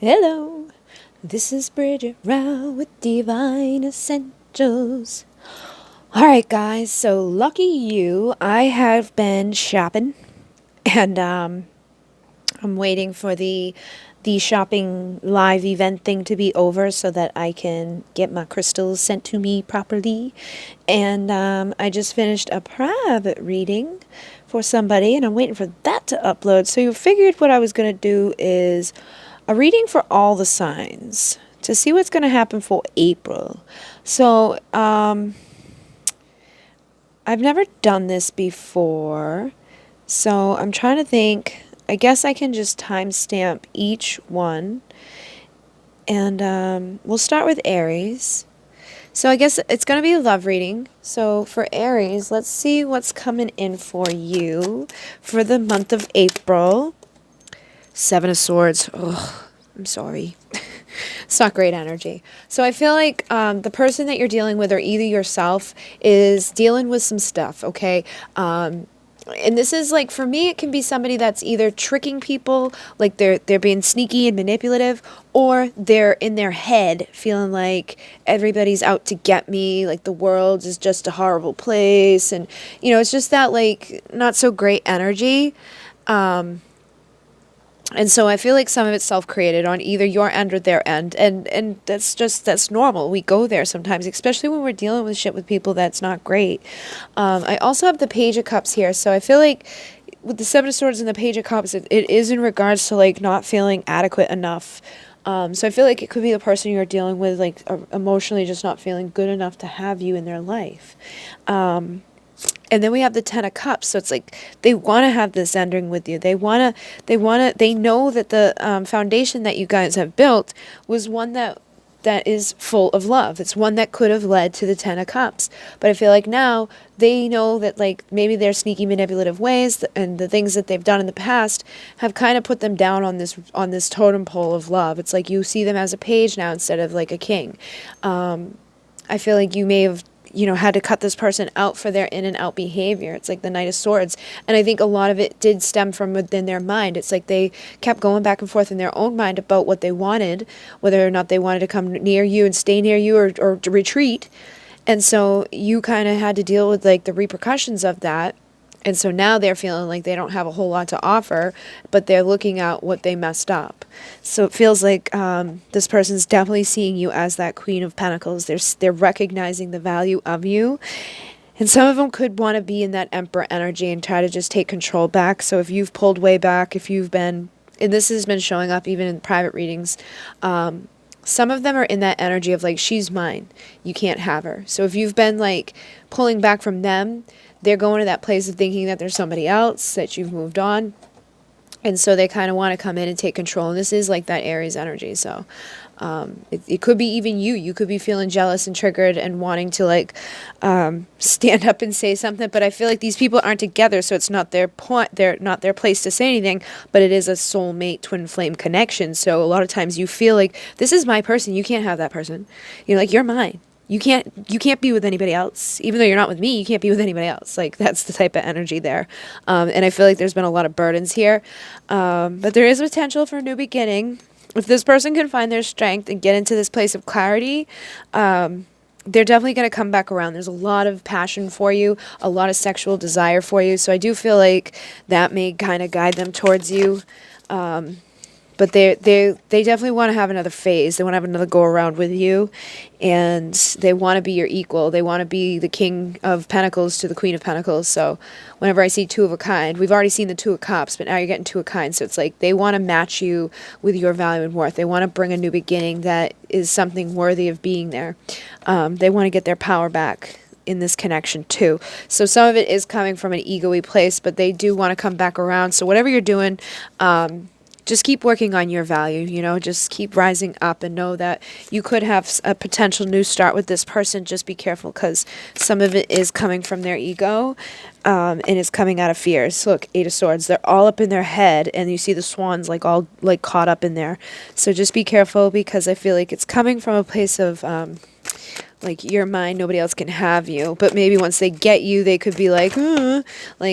Hello, this is Bridget Rao with Divine Essentials. Alright guys, so lucky you, I have been shopping and I'm waiting for the shopping live event thing to be over so that I can get my crystals sent to me properly. And I just finished a private reading for somebody and I'm waiting for that to upload. So you figured what I was going to do is a reading for all the signs to see what's going to happen for April. So I've never done this before, so I'm trying to think. I guess I can just timestamp each one, and we'll start with Aries. So I guess it's going to be a love reading. So for Aries, let's see what's coming in for you for the month of April. Seven of Swords. Oh, I'm sorry. It's not great energy. So I feel like the person that you're dealing with, or either yourself, is dealing with some stuff, okay? And this is like, for me, it can be somebody that's either tricking people, like they're being sneaky and manipulative, or they're in their head feeling like everybody's out to get me, like the world is just a horrible place. And, you know, it's just that like not so great energy. And so I feel like some of it's self-created on either your end or their end. And that's normal. We go there sometimes, especially when we're dealing with shit with people that's not great. I also have the Page of Cups here. So I feel like with the Seven of Swords and the Page of Cups, it is in regards to like not feeling adequate enough. So I feel like it could be the person you're dealing with, like emotionally just not feeling good enough to have you in their life. And then we have the Ten of Cups. So it's like they want to have this ending with you. They know that the foundation that you guys have built was one that is full of love. It's one that could have led to the Ten of Cups. But I feel like now they know that like maybe their sneaky manipulative ways and the things that they've done in the past have kind of put them down on this totem pole of love. It's like you see them as a page now instead of like a king. I feel like you may have had to cut this person out for their in and out behavior. It's like the Knight of Swords. And I think a lot of it did stem from within their mind. It's like they kept going back and forth in their own mind about what they wanted, whether or not they wanted to come near you and stay near you or to retreat. And so you kind of had to deal with like the repercussions of that. And so now they're feeling like they don't have a whole lot to offer, but they're looking at what they messed up. So it feels like this person's definitely seeing you as that Queen of Pentacles. They're recognizing the value of you. And some of them could want to be in that Emperor energy and try to just take control back. So if you've pulled way back, if you've been, and this has been showing up even in private readings, some of them are in that energy of like, she's mine, you can't have her. So if you've been like pulling back from them, they're going to that place of thinking that there's somebody else, that you've moved on. And so they kind of want to come in and take control. And this is like that Aries energy. So it could be even you. You could be feeling jealous and triggered and wanting to like stand up and say something. But I feel like these people aren't together. So it's not their point. They're not their place to say anything. But it is a soulmate twin flame connection. So a lot of times you feel like, this is my person. You can't have that person. You're like, you're mine. You can't be with anybody else. Even though you're not with me, you can't be with anybody else. Like, that's the type of energy there. And I feel like there's been a lot of burdens here. But there is potential for a new beginning. If this person can find their strength and get into this place of clarity, they're definitely going to come back around. There's a lot of passion for you, a lot of sexual desire for you. So I do feel like that may kind of guide them towards you. But they definitely want to have another phase. They want to have another go around with you. And they want to be your equal. They want to be the King of Pentacles to the Queen of Pentacles. So whenever I see two of a kind, we've already seen the Two of Cups, but now you're getting two of a kind. So it's like they want to match you with your value and worth. They want to bring a new beginning that is something worthy of being there. They want to get their power back in this connection too. So some of it is coming from an ego-y place, but they do want to come back around. So whatever you're doing, just keep working on your value, just keep rising up and know that you could have a potential new start with this person. Just be careful because some of it is coming from their ego and it's coming out of fears. Look, Eight of Swords, they're all up in their head and you see the swans like all like caught up in there. So just be careful because I feel like it's coming from a place of like you're mine, nobody else can have you. But maybe once they get you, they could be like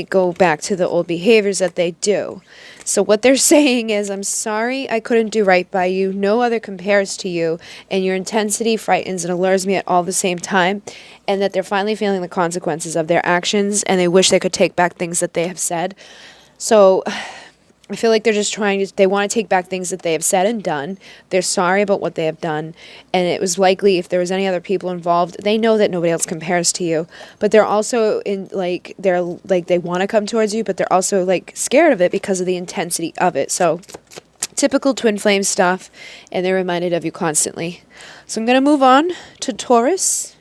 go back to the old behaviors that they do. So what they're saying is, I'm sorry I couldn't do right by you. No other compares to you, and your intensity frightens and allures me at all the same time, and that they're finally feeling the consequences of their actions, and they wish they could take back things that they have said. So I feel like they're just they want to take back things that they have said and done. They're sorry about what they have done. And it was likely if there was any other people involved, they know that nobody else compares to you. But they're also they want to come towards you, but they're also like scared of it because of the intensity of it. So typical twin flame stuff, and they're reminded of you constantly. So I'm going to move on to Taurus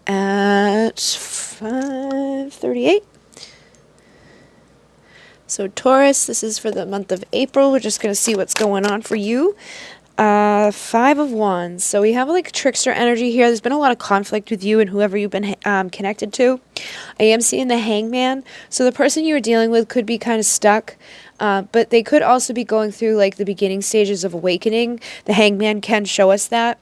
at 5:38. So Taurus, this is for the month of April. We're just going to see what's going on for you. 5 of Wands. So we have like trickster energy here. There's been a lot of conflict with you and whoever you've been connected to. I am seeing the Hangman. So the person you were dealing with could be kind of stuck. But they could also be going through like the beginning stages of awakening. The Hangman can show us that.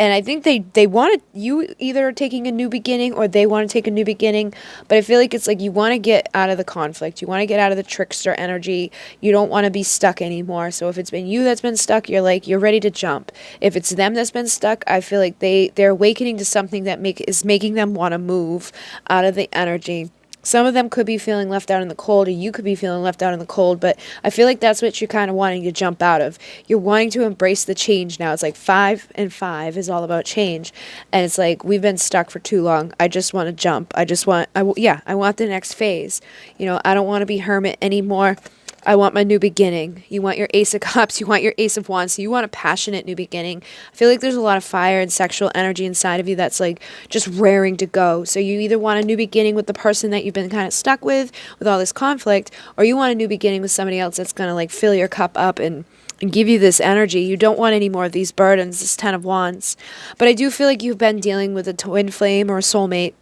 And I think they wanted you either taking a new beginning or they want to take a new beginning. But I feel like it's like you want to get out of the conflict. You want to get out of the trickster energy. You don't want to be stuck anymore. So if it's been you that's been stuck, you're ready to jump. If it's them that's been stuck, I feel like they're awakening to something that is making them want to move out of the energy. Some of them could be feeling left out in the cold, or you could be feeling left out in the cold, but I feel like that's what you're kind of wanting to jump out of. You're wanting to embrace the change now. It's like 5 and 5 is all about change. And it's like, we've been stuck for too long. I just want to jump. I want the next phase. I don't want to be hermit anymore. I want my new beginning. You want your Ace of Cups. You want your Ace of Wands. So you want a passionate new beginning. I feel like there's a lot of fire and sexual energy inside of you that's like just raring to go. So you either want a new beginning with the person that you've been kind of stuck with all this conflict, or you want a new beginning with somebody else that's going to like fill your cup up and give you this energy. You don't want any more of these burdens, this 10 of Wands. But I do feel like you've been dealing with a twin flame or a soulmate,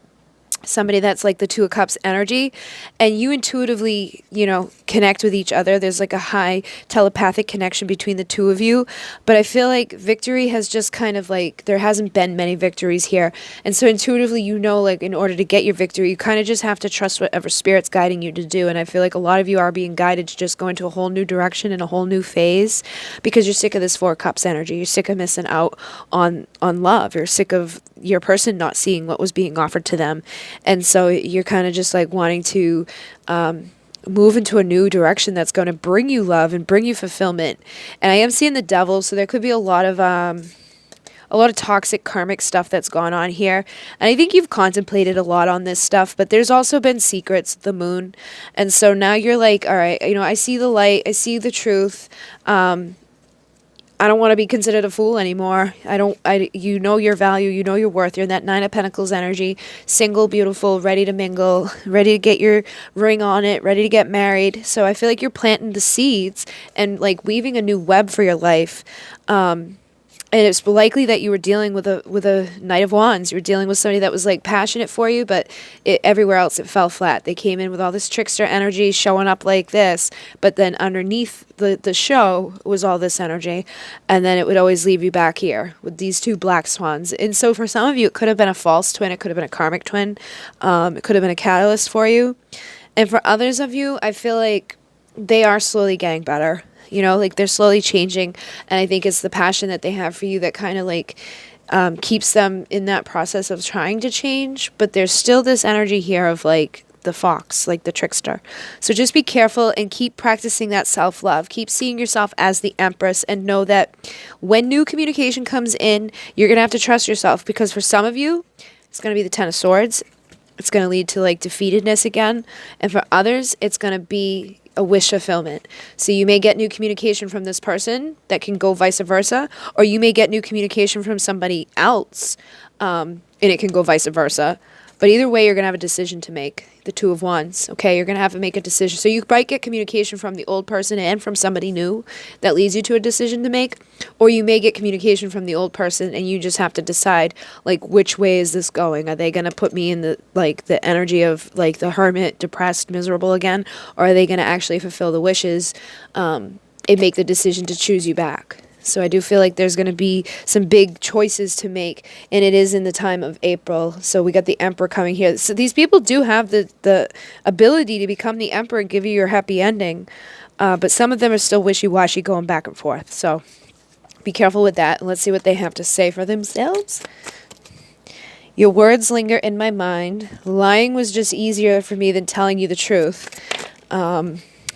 somebody that's like the 2 of Cups energy, and you intuitively, connect with each other. There's like a high telepathic connection between the two of you, but I feel like victory has just kind of like, there hasn't been many victories here. And so intuitively, like in order to get your victory, you kind of just have to trust whatever spirit's guiding you to do. And I feel like a lot of you are being guided to just go into a whole new direction and a whole new phase because you're sick of this 4 of Cups energy. You're sick of missing out on love. You're sick of your person not seeing what was being offered to them. And so you're kind of just like wanting to move into a new direction that's going to bring you love and bring you fulfillment. And I am seeing the Devil, so there could be a lot of toxic karmic stuff that's gone on here. And I think you've contemplated a lot on this stuff, but there's also been secrets, the Moon. And so now you're like, all right, I see the light, I see the truth. I don't want to be considered a fool anymore. You know your value, you know your worth. You're in that 9 of Pentacles energy, single, beautiful, ready to mingle, ready to get your ring on it, ready to get married. So I feel like you're planting the seeds and like weaving a new web for your life. And it's likely that you were dealing with a Knight of Wands. You were dealing with somebody that was like passionate for you, but everywhere else it fell flat. They came in with all this trickster energy showing up like this, but then underneath the show was all this energy, and then it would always leave you back here with these 2 black swans. And so for some of you, it could have been a false twin. It could have been a karmic twin. It could have been a catalyst for you. And for others of you, I feel like they are slowly getting better. Like they're slowly changing. And I think it's the passion that they have for you that kind of like keeps them in that process of trying to change. But there's still this energy here of like the fox, like the trickster. So just be careful and keep practicing that self-love. Keep seeing yourself as the Empress and know that when new communication comes in, you're going to have to trust yourself, because for some of you, it's going to be the 10 of Swords. It's going to lead to like defeatedness again. And for others, it's going to be a wish fulfillment. So you may get new communication from this person that can go vice versa, or you may get new communication from somebody else, and it can go vice versa. But either way, you're going to have a decision to make. The 2 of Wands, okay? You're going to have to make a decision. So you might get communication from the old person and from somebody new that leads you to a decision to make, or you may get communication from the old person and you just have to decide, like, which way is this going? Are they going to put me in the energy of, like, the hermit, depressed, miserable again, or are they going to actually fulfill the wishes and make the decision to choose you back? So I do feel like there's going to be some big choices to make, and it is in the time of April. So we got the Emperor coming here. So these people do have the ability to become the Emperor and give you your happy ending, but some of them are still wishy-washy, going back and forth. So be careful with that, and let's see what they have to say for themselves. Your words linger in my mind. Lying was just easier for me than telling you the truth.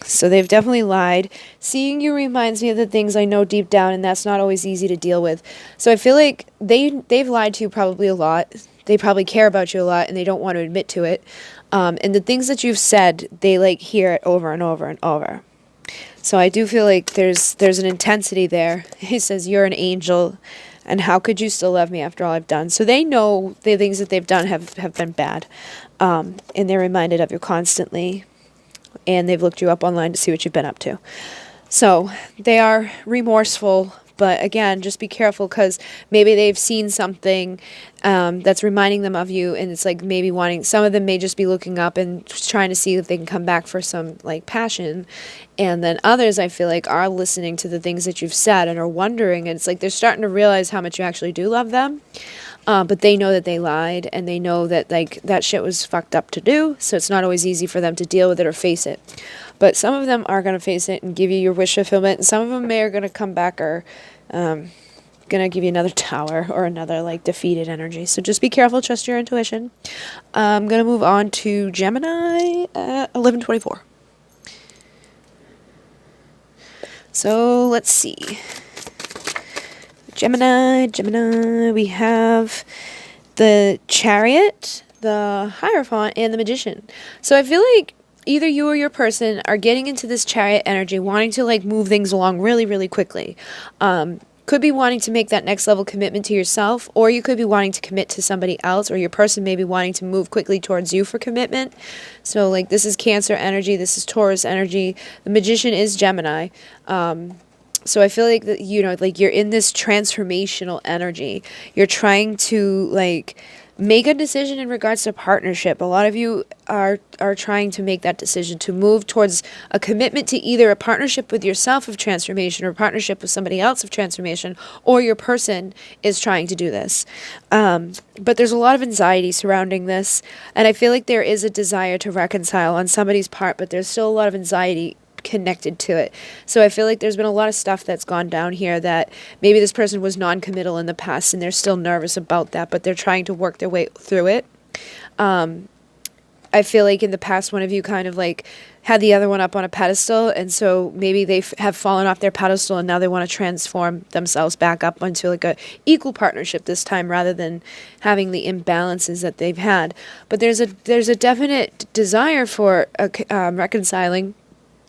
So they've definitely lied. Seeing you reminds me of the things I know deep down, and that's not always easy to deal with. So I feel like they've lied to you probably a lot. They probably care about you a lot, and they don't want to admit to it. And the things that you've said, they like hear it over and over and over. So I do feel like there's an intensity there. He says, you're an angel, and how could you still love me after all I've done? So they know the things that they've done have been bad, and they're reminded of you constantly. And they've looked you up online to see what you've been up to. So they are remorseful, but again, just be careful, because maybe they've seen something that's reminding them of you, and it's like maybe wanting, some of them may just be looking up and trying to see if they can come back for some like passion, and then others I feel like are listening to the things that you've said and are wondering, and it's like they're starting to realize how much you actually do love them. But they know that they lied, and they know that like that shit was fucked up to do, so it's not always easy for them to deal with it or face it. But some of them are going to face it and give you your wish fulfillment, and some of them are going to come back or going to give you another tower or another like defeated energy. So just be careful, trust your intuition. I'm going to move on to Gemini at 11:24. So let's see. Gemini, we have the Chariot, the Hierophant, and the Magician. So I feel like either you or your person are getting into this Chariot energy, wanting to like move things along really, really quickly. Could be wanting to make that next level commitment to yourself, or you could be wanting to commit to somebody else, or your person may be wanting to move quickly towards you for commitment. So like this is Cancer energy, this is Taurus energy. The Magician is Gemini. So I feel like that, you know, like you're in this transformational energy. You're trying to like make a decision in regards to partnership. A lot of you are trying to make that decision to move towards a commitment to either a partnership with yourself of transformation or a partnership with somebody else of transformation, or your person is trying to do this. But there's a lot of anxiety surrounding this, and I feel like there is a desire to reconcile on somebody's part, but there's still a lot of anxiety connected to it. So I feel like there's been a lot of stuff that's gone down here that maybe this person was non-committal in the past and they're still nervous about that, but they're trying to work their way through it. I feel like in the past one of you kind of like had the other one up on a pedestal, and so maybe they have fallen off their pedestal and now they want to transform themselves back up into like a equal partnership this time, rather than having the imbalances that they've had. But there's a definite desire for reconciling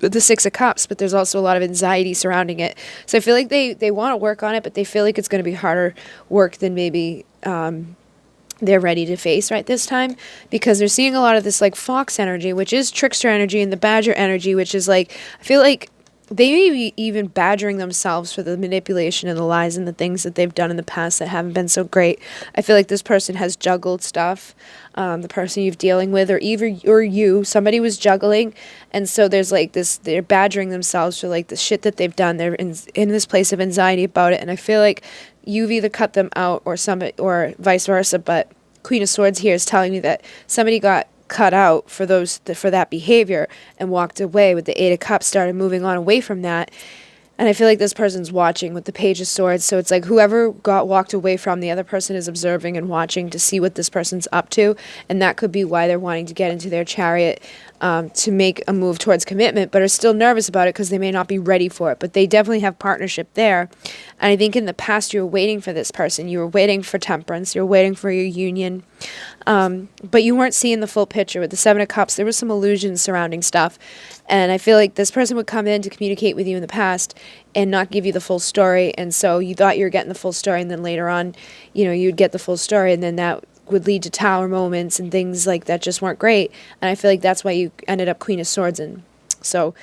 the Six of Cups, but there's also a lot of anxiety surrounding it. So I feel like they want to work on it, but they feel like it's going to be harder work than maybe they're ready to face right this time, because they're seeing a lot of this like Fox energy, which is trickster energy, and the Badger energy, which is like, I feel like they may be even badgering themselves for the manipulation and the lies and the things that they've done in the past that haven't been so great. I feel like this person has juggled stuff. The person you're dealing with, or somebody was juggling, and so there's like this, they're badgering themselves for like the shit that they've done. They're in this place of anxiety about it, and I feel like you've either cut them out or vice versa. But Queen of Swords here is telling me that somebody got cut out for that behavior and walked away with the Eight of Cups, started moving on away from that. And I feel like this person's watching with the Page of Swords. So it's like whoever got walked away from, the other person is observing and watching to see what this person's up to. And that could be why they're wanting to get into their Chariot to make a move towards commitment, but are still nervous about it because they may not be ready for it. But they definitely have partnership there. And I think in the past you were waiting for this person. You were waiting for temperance. You were waiting for your union. But you weren't seeing the full picture. With the Seven of Cups, there was some illusions surrounding stuff. And I feel like this person would come in to communicate with you in the past and not give you the full story. And so you thought you were getting the full story, and then later on, you'd get the full story, and then that would lead to tower moments and things like that just weren't great. And I feel like that's why you ended up Queen of Swords and So,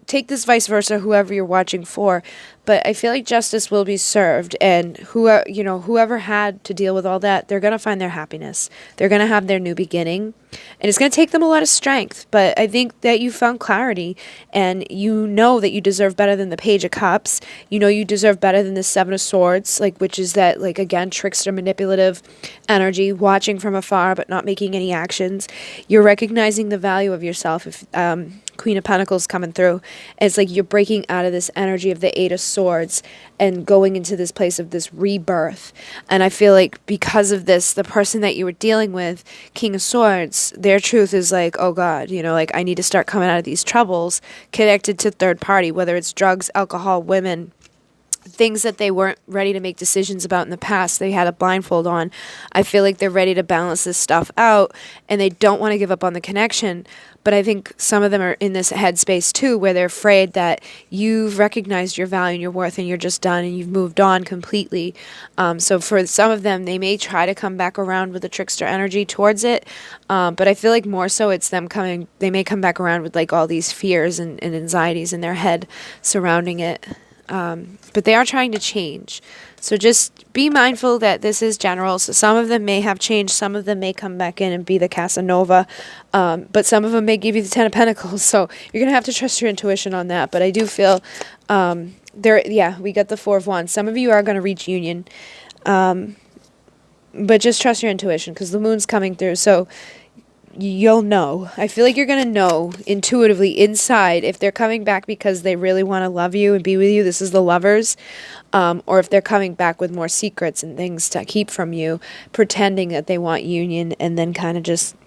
take this vice versa, whoever you're watching for. But I feel like justice will be served, and whoever had to deal with all that, they're going to find their happiness. They're going to have their new beginning, and it's going to take them a lot of strength. But I think that you found clarity, and you know that you deserve better than the Page of Cups. You deserve better than the Seven of Swords, which is that, again, trickster, manipulative energy, watching from afar but not making any actions. You're recognizing the value of yourself. If Queen of Pentacles coming through. It's like you're breaking out of this energy of the Eight of Swords and going into this place of this rebirth. And I feel like because of this, the person that you were dealing with, King of Swords, their truth is like, oh God, I need to start coming out of these troubles connected to third party, whether it's drugs, alcohol, women, things that they weren't ready to make decisions about in the past. They had a blindfold on. I feel like they're ready to balance this stuff out, and they don't want to give up on the connection. But I think some of them are in this headspace too, where they're afraid that you've recognized your value and your worth, and you're just done, and you've moved on completely. So for some of them, they may try to come back around with the trickster energy towards it. But I feel like more so it's them they may come back around with all these fears and anxieties in their head surrounding it. But they are trying to change. So just be mindful that this is general. So some of them may have changed. Some of them may come back in and be the Casanova. But some of them may give you the Ten of Pentacles. So you're going to have to trust your intuition on that. But I do feel we got the Four of Wands. Some of you are going to reach union. But just trust your intuition because the moon's coming through. So you'll know. I feel like you're going to know intuitively inside if they're coming back because they really want to love you and be with you. This is the Lovers. Or if they're coming back with more secrets and things to keep from you, pretending that they want union and then kind of just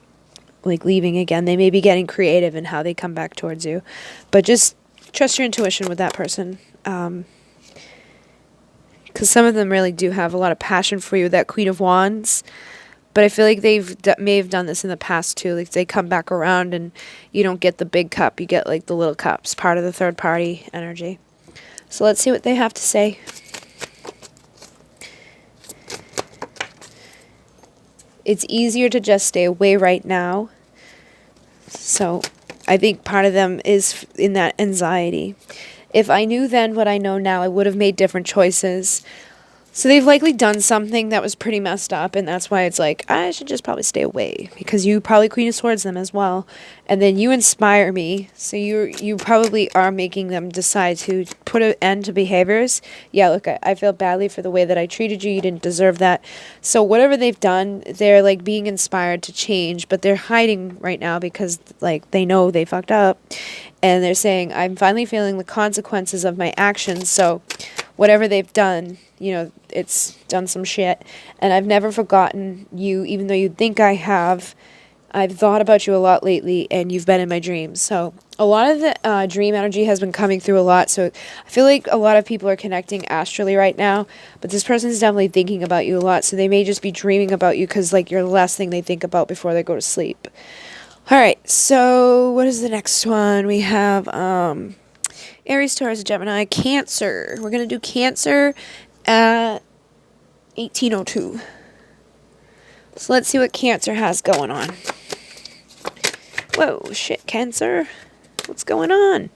leaving again. They may be getting creative in how they come back towards you. But just trust your intuition with that person. Because some of them really do have a lot of passion for you, that Queen of Wands. But I feel like may have done this in the past too. They come back around and you don't get the big cup. You get the little cups, part of the third party energy. So let's see what they have to say. It's easier to just stay away right now. So I think part of them is in that anxiety. If I knew then what I know now, I would have made different choices. So they've likely done something that was pretty messed up, and that's why it's I should just probably stay away, because you probably Queen of Swords them as well, and then you inspire me, so you probably are making them decide to put an end to behaviors. Yeah, look, I feel badly for the way that I treated you. You didn't deserve that. So whatever they've done, they're being inspired to change, but they're hiding right now because they know they fucked up, and they're saying, I'm finally feeling the consequences of my actions, so whatever they've done, it's done some shit. And I've never forgotten you, even though you think I have. I've thought about you a lot lately, and you've been in my dreams. So a lot of the dream energy has been coming through a lot. So I feel like a lot of people are connecting astrally right now. But this person's definitely thinking about you a lot. So they may just be dreaming about you because you're the last thing they think about before they go to sleep. All right. So what is the next one? We have Aries, Taurus, Gemini, Cancer. We're going to do Cancer at 1802. So let's see what Cancer has going on. Whoa, shit, Cancer. What's going on?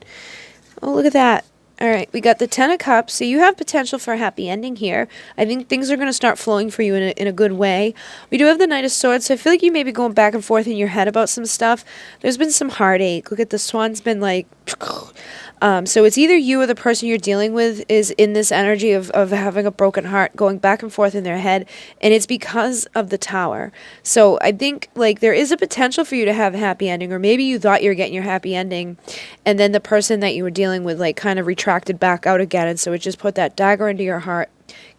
Oh, look at that. All right, we got the Ten of Cups. So you have potential for a happy ending here. I think things are going to start flowing for you in a good way. We do have the Knight of Swords, so I feel like you may be going back and forth in your head about some stuff. There's been some heartache. Look at the Swan's been so it's either you or the person you're dealing with is in this energy of having a broken heart, going back and forth in their head, and it's because of the Tower. So I think there is a potential for you to have a happy ending, or maybe you thought you were getting your happy ending, and then the person that you were dealing with kind of retracted back out again, and so it just put that dagger into your heart,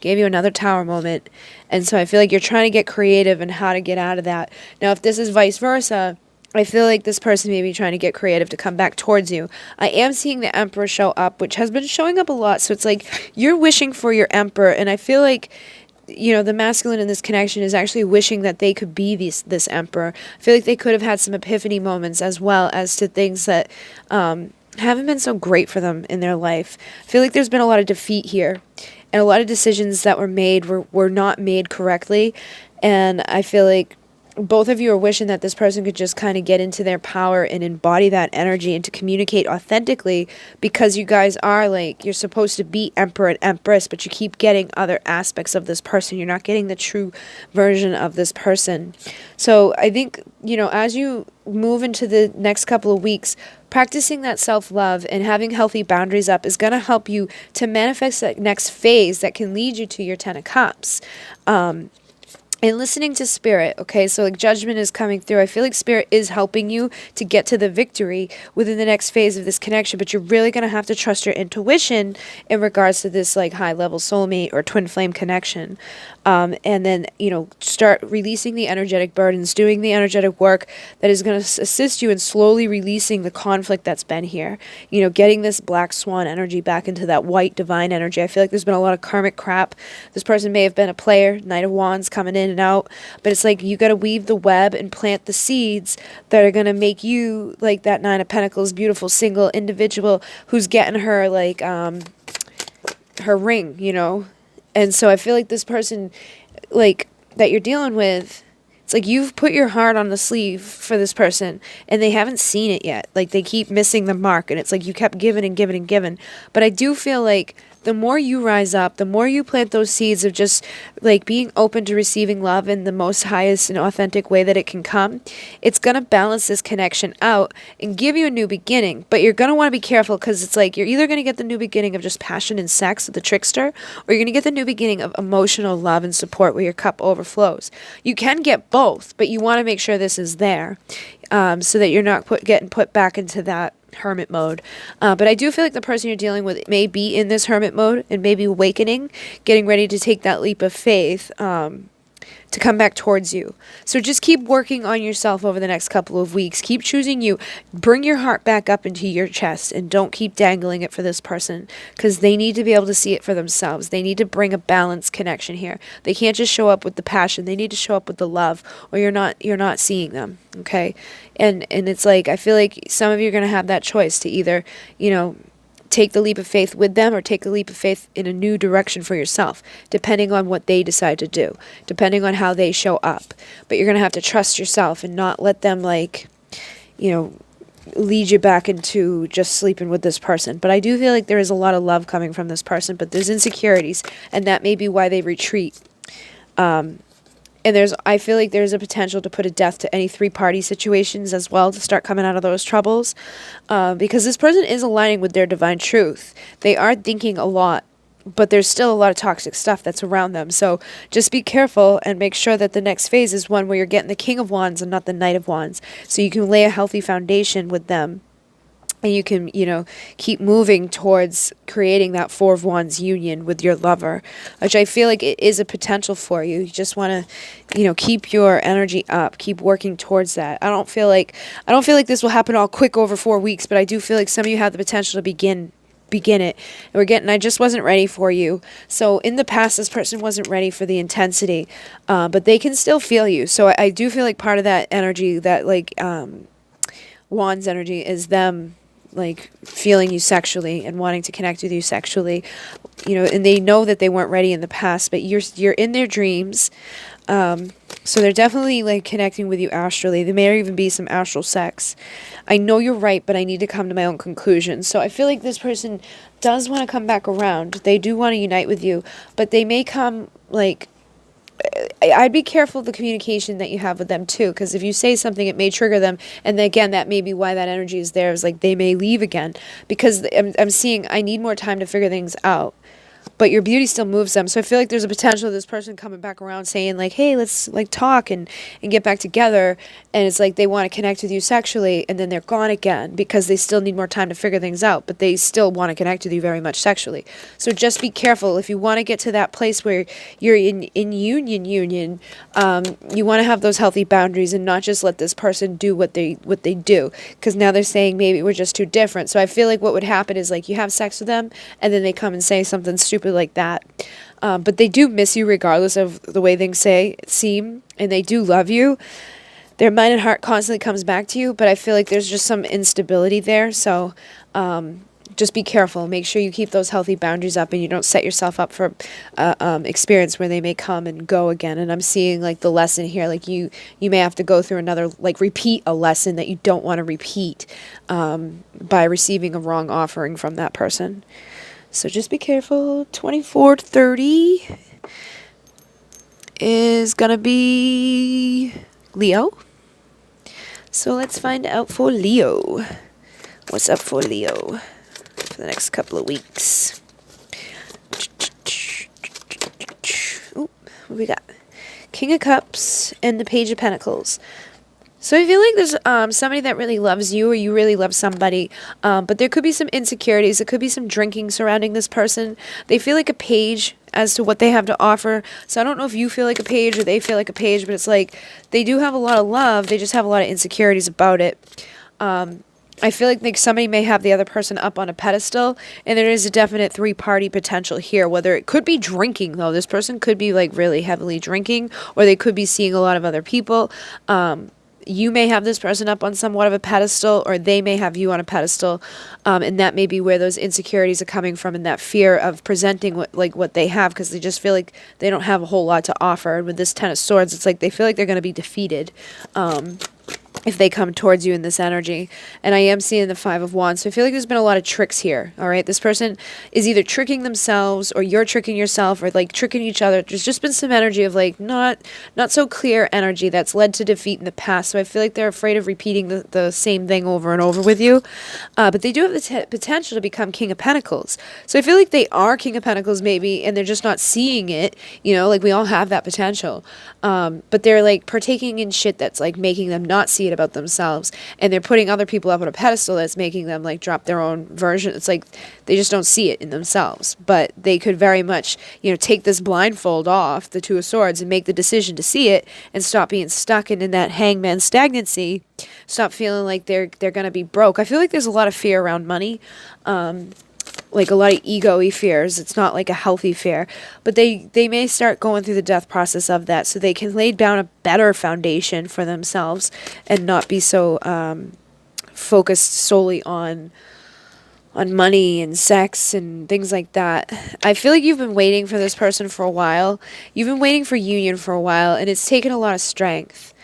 gave you another Tower moment. And so I feel like you're trying to get creative in how to get out of that. Now, if this is vice versa, I feel like this person may be trying to get creative to come back towards you. I am seeing the Emperor show up, which has been showing up a lot. So it's you're wishing for your Emperor. And I feel like, the masculine in this connection is actually wishing that they could be this Emperor. I feel like they could have had some epiphany moments as well as to things that haven't been so great for them in their life. I feel like there's been a lot of defeat here. And a lot of decisions that were made were not made correctly. And I feel like both of you are wishing that this person could just kind of get into their power and embody that energy and to communicate authentically, because you guys are like, you're supposed to be emperor and empress, but you keep getting other aspects of this person. You're not getting the true version of this person. So I think, you know, as you move into the next couple of weeks, practicing that self-love and having healthy boundaries up is going to help you to manifest that next phase that can lead you to your 10 of Cups. And listening to spirit, okay? So like judgment is coming through. I feel like spirit is helping you to get to the victory within the next phase of this connection, but you're really going to have to trust your intuition in regards to this like high level soulmate or twin flame connection. And then, you know, start releasing the energetic burdens, doing the energetic work that is going to assist you in slowly releasing the conflict that's been here. You know, getting this black swan energy back into that white divine energy. I feel like there's been a lot of karmic crap. This person may have been a player, Knight of Wands coming in and out, but it's like you got to weave the web and plant the seeds that are going to make you like that Nine of Pentacles, beautiful single individual who's getting her like her ring, you know. And so I feel like this person like that you're dealing with, it's like you've put your heart on the sleeve for this person and they haven't seen it yet. Like they keep missing the mark, and it's like you kept giving and giving and giving. But I do feel like the more you rise up, the more you plant those seeds of just like being open to receiving love in the most highest and authentic way that it can come, it's going to balance this connection out and give you a new beginning. But you're going to want to be careful, because it's like you're either going to get the new beginning of just passion and sex with the trickster, or you're going to get the new beginning of emotional love and support where your cup overflows. You can get both, but you want to make sure this is there, so that you're not getting put back into that hermit mode. But I do feel like the person you're dealing with may be in this hermit mode and maybe awakening, getting ready to take that leap of faith to come back towards you. So just keep working on yourself over the next couple of weeks. Keep choosing you. Bring your heart back up into your chest and don't keep dangling it for this person, because they need to be able to see it for themselves. They need to bring a balanced connection here. They can't just show up with the passion. They need to show up with the love, or you're not seeing them, okay? And it's like, I feel like some of you are going to have that choice to either, you know, take the leap of faith with them or take the leap of faith in a new direction for yourself, depending on what they decide to do, depending on how they show up. But you're going to have to trust yourself and not let them, like, you know, lead you back into just sleeping with this person. But I do feel like there is a lot of love coming from this person, but there's insecurities, and that may be why they retreat. And I feel like there's a potential to put a death to any three-party situations as well, to start coming out of those troubles. Because this person is aligning with their divine truth. They are thinking a lot, but there's still a lot of toxic stuff that's around them. So just be careful and make sure that the next phase is one where you're getting the King of Wands and not the Knight of Wands. So you can lay a healthy foundation with them. And you can, you know, keep moving towards creating that Four of Wands union with your lover, which I feel like it is a potential for you. You just want to, you know, keep your energy up, keep working towards that. I don't feel like this will happen all quick over 4 weeks, but I do feel like some of you have the potential to begin it. And I just wasn't ready for you. So in the past, this person wasn't ready for the intensity, but they can still feel you. So I do feel like part of that energy, that like Wands energy, is them like feeling you sexually and wanting to connect with you sexually, you know, and they know that they weren't ready in the past, but you're in their dreams. So they're definitely like connecting with you astrally. There may even be some astral sex. I know you're right, but I need to come to my own conclusions. So I feel like this person does want to come back around. They do want to unite with you, but they may come like, I'd be careful of the communication that you have with them too, because if you say something, it may trigger them, and then again, that may be why that energy is there. Is like they may leave again, because I'm seeing I need more time to figure things out. But your beauty still moves them. So I feel like there's a potential of this person coming back around saying like, hey, let's like talk and get back together. And it's like they want to connect with you sexually, and then they're gone again because they still need more time to figure things out, but they still want to connect with you very much sexually. So just be careful. If you want to get to that place where you're in union, you want to have those healthy boundaries and not just let this person do what they do, because now they're saying maybe we're just too different. So I feel like what would happen is like you have sex with them and then they come and say something stupid like that. But they do miss you regardless of the way things seem, and they do love you. Their mind and heart constantly comes back to you, but I feel like there's just some instability there. So just be careful. Make sure you keep those healthy boundaries up and you don't set yourself up for experience where they may come and go again. And I'm seeing like the lesson here, like you may have to go through another, like repeat a lesson that you don't want to repeat by receiving a wrong offering from that person. So just be careful. 24 to 30 is going to be Leo. So let's find out for Leo. What's up for Leo for the next couple of weeks? Ooh, what we got? King of Cups and the Page of Pentacles. So I feel like there's somebody that really loves you, or you really love somebody, but there could be some insecurities. There could be some drinking surrounding this person. They feel like a page as to what they have to offer. So I don't know if you feel like a page or they feel like a page, but it's like they do have a lot of love. They just have a lot of insecurities about it. I feel like somebody may have the other person up on a pedestal, and there is a definite three-party potential here, whether it could be drinking, though. This person could be like really heavily drinking, or they could be seeing a lot of other people. You may have this person up on somewhat of a pedestal, or they may have you on a pedestal, and that may be where those insecurities are coming from, and that fear of presenting what they have, because they just feel like they don't have a whole lot to offer. And with this Ten of Swords, it's like they feel like they're going to be defeated if they come towards you in this energy. And I am seeing the Five of Wands, so I feel like there's been a lot of tricks here. All right, this person is either tricking themselves, or you're tricking yourself, or like tricking each other. There's just been some energy of like not so clear energy that's led to defeat in the past. So I feel like they're afraid of repeating the same thing over and over with you, but they do have the potential to become King of Pentacles. So I feel like they are King of Pentacles maybe, and they're just not seeing it, you know, like we all have that potential, but they're like partaking in shit that's like making them not see it about themselves, and they're putting other people up on a pedestal that's making them like drop their own version. It's like they just don't see it in themselves, but they could very much, you know, take this blindfold off, the Two of Swords, and make the decision to see it and stop being stuck in that hangman stagnancy, stop feeling like they're going to be broke. I feel like there's a lot of fear around money, like a lot of ego-y fears. It's not like a healthy fear, but they may start going through the death process of that, so they can lay down a better foundation for themselves and not be so focused solely on money and sex and things like that. I feel like you've been waiting for this person for a while. You've been waiting for union for a while, and it's taken a lot of strength.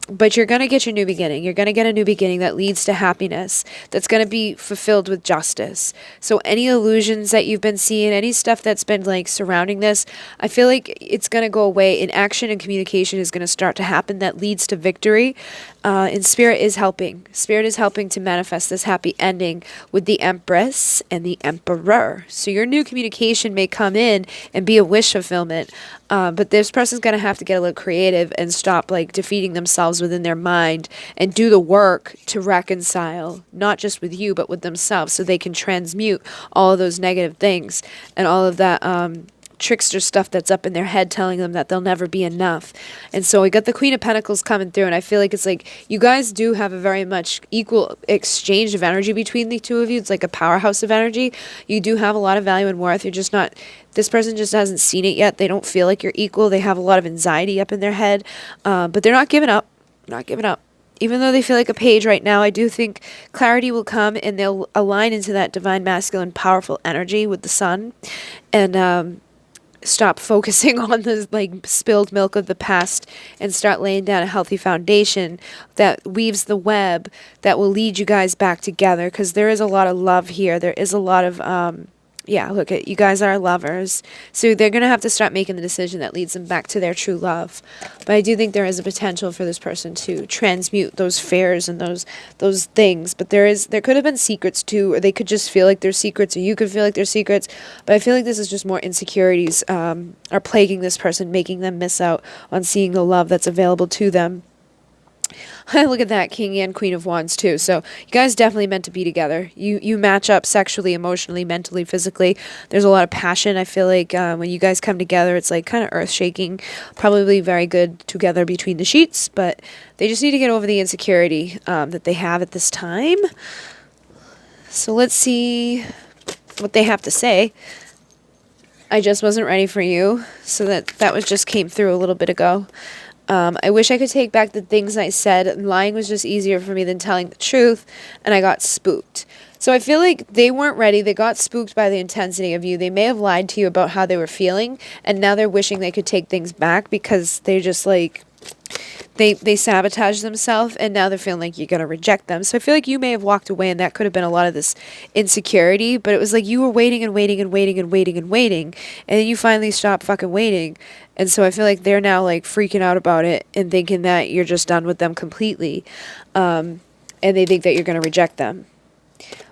But you're going to get your new beginning. You're going to get a new beginning that leads to happiness, that's going to be fulfilled with justice. So any illusions that you've been seeing, any stuff that's been like surrounding this, I feel like it's going to go away, and action and communication is going to start to happen that leads to victory. And Spirit is helping. Spirit is helping to manifest this happy ending with the Empress and the Emperor. So your new communication may come in and be a wish fulfillment. But this person's going to have to get a little creative and stop like defeating themselves within their mind and do the work to reconcile, not just with you, but with themselves, so they can transmute all of those negative things and all of that trickster stuff that's up in their head telling them that they'll never be enough. And so we got the Queen of Pentacles coming through, and I feel like it's like you guys do have a very much equal exchange of energy between the two of you. It's like a powerhouse of energy. You do have a lot of value and worth. You're just not, this person just hasn't seen it yet. They don't feel like you're equal. They have a lot of anxiety up in their head, but they're not giving up. Not giving up. Even though they feel like a page right now, I do think clarity will come, and they'll align into that divine masculine powerful energy with the sun, and stop focusing on the like spilled milk of the past and start laying down a healthy foundation that weaves the web that will lead you guys back together, because there is a lot of love here. There is a lot of yeah, look at you guys are lovers, so they're gonna have to start making the decision that leads them back to their true love. But I do think there is a potential for this person to transmute those fears and those things. But there could have been secrets too, or they could just feel like they're secrets, or you could feel like they're secrets. But I feel like this is just more insecurities are plaguing this person, making them miss out on seeing the love that's available to them. Look at that, King and Queen of Wands too. So you guys definitely meant to be together. You match up sexually, emotionally, mentally, physically. There's a lot of passion. I feel like when you guys come together, it's like kind of earth-shaking. Probably very good together between the sheets, but they just need to get over the insecurity that they have at this time. So let's see what they have to say. I just wasn't ready for you. So that was just came through a little bit ago. I wish I could take back the things I said. Lying was just easier for me than telling the truth, and I got spooked. So I feel like they weren't ready. They got spooked by the intensity of you. They may have lied to you about how they were feeling, and now they're wishing they could take things back because they just like they sabotage themselves, and now they're feeling like you're going to reject them. So I feel like you may have walked away, and that could have been a lot of this insecurity, but it was like you were waiting and waiting and waiting and waiting and waiting, and then you finally stopped fucking waiting. And so I feel like they're now like freaking out about it and thinking that you're just done with them completely, and they think that you're going to reject them.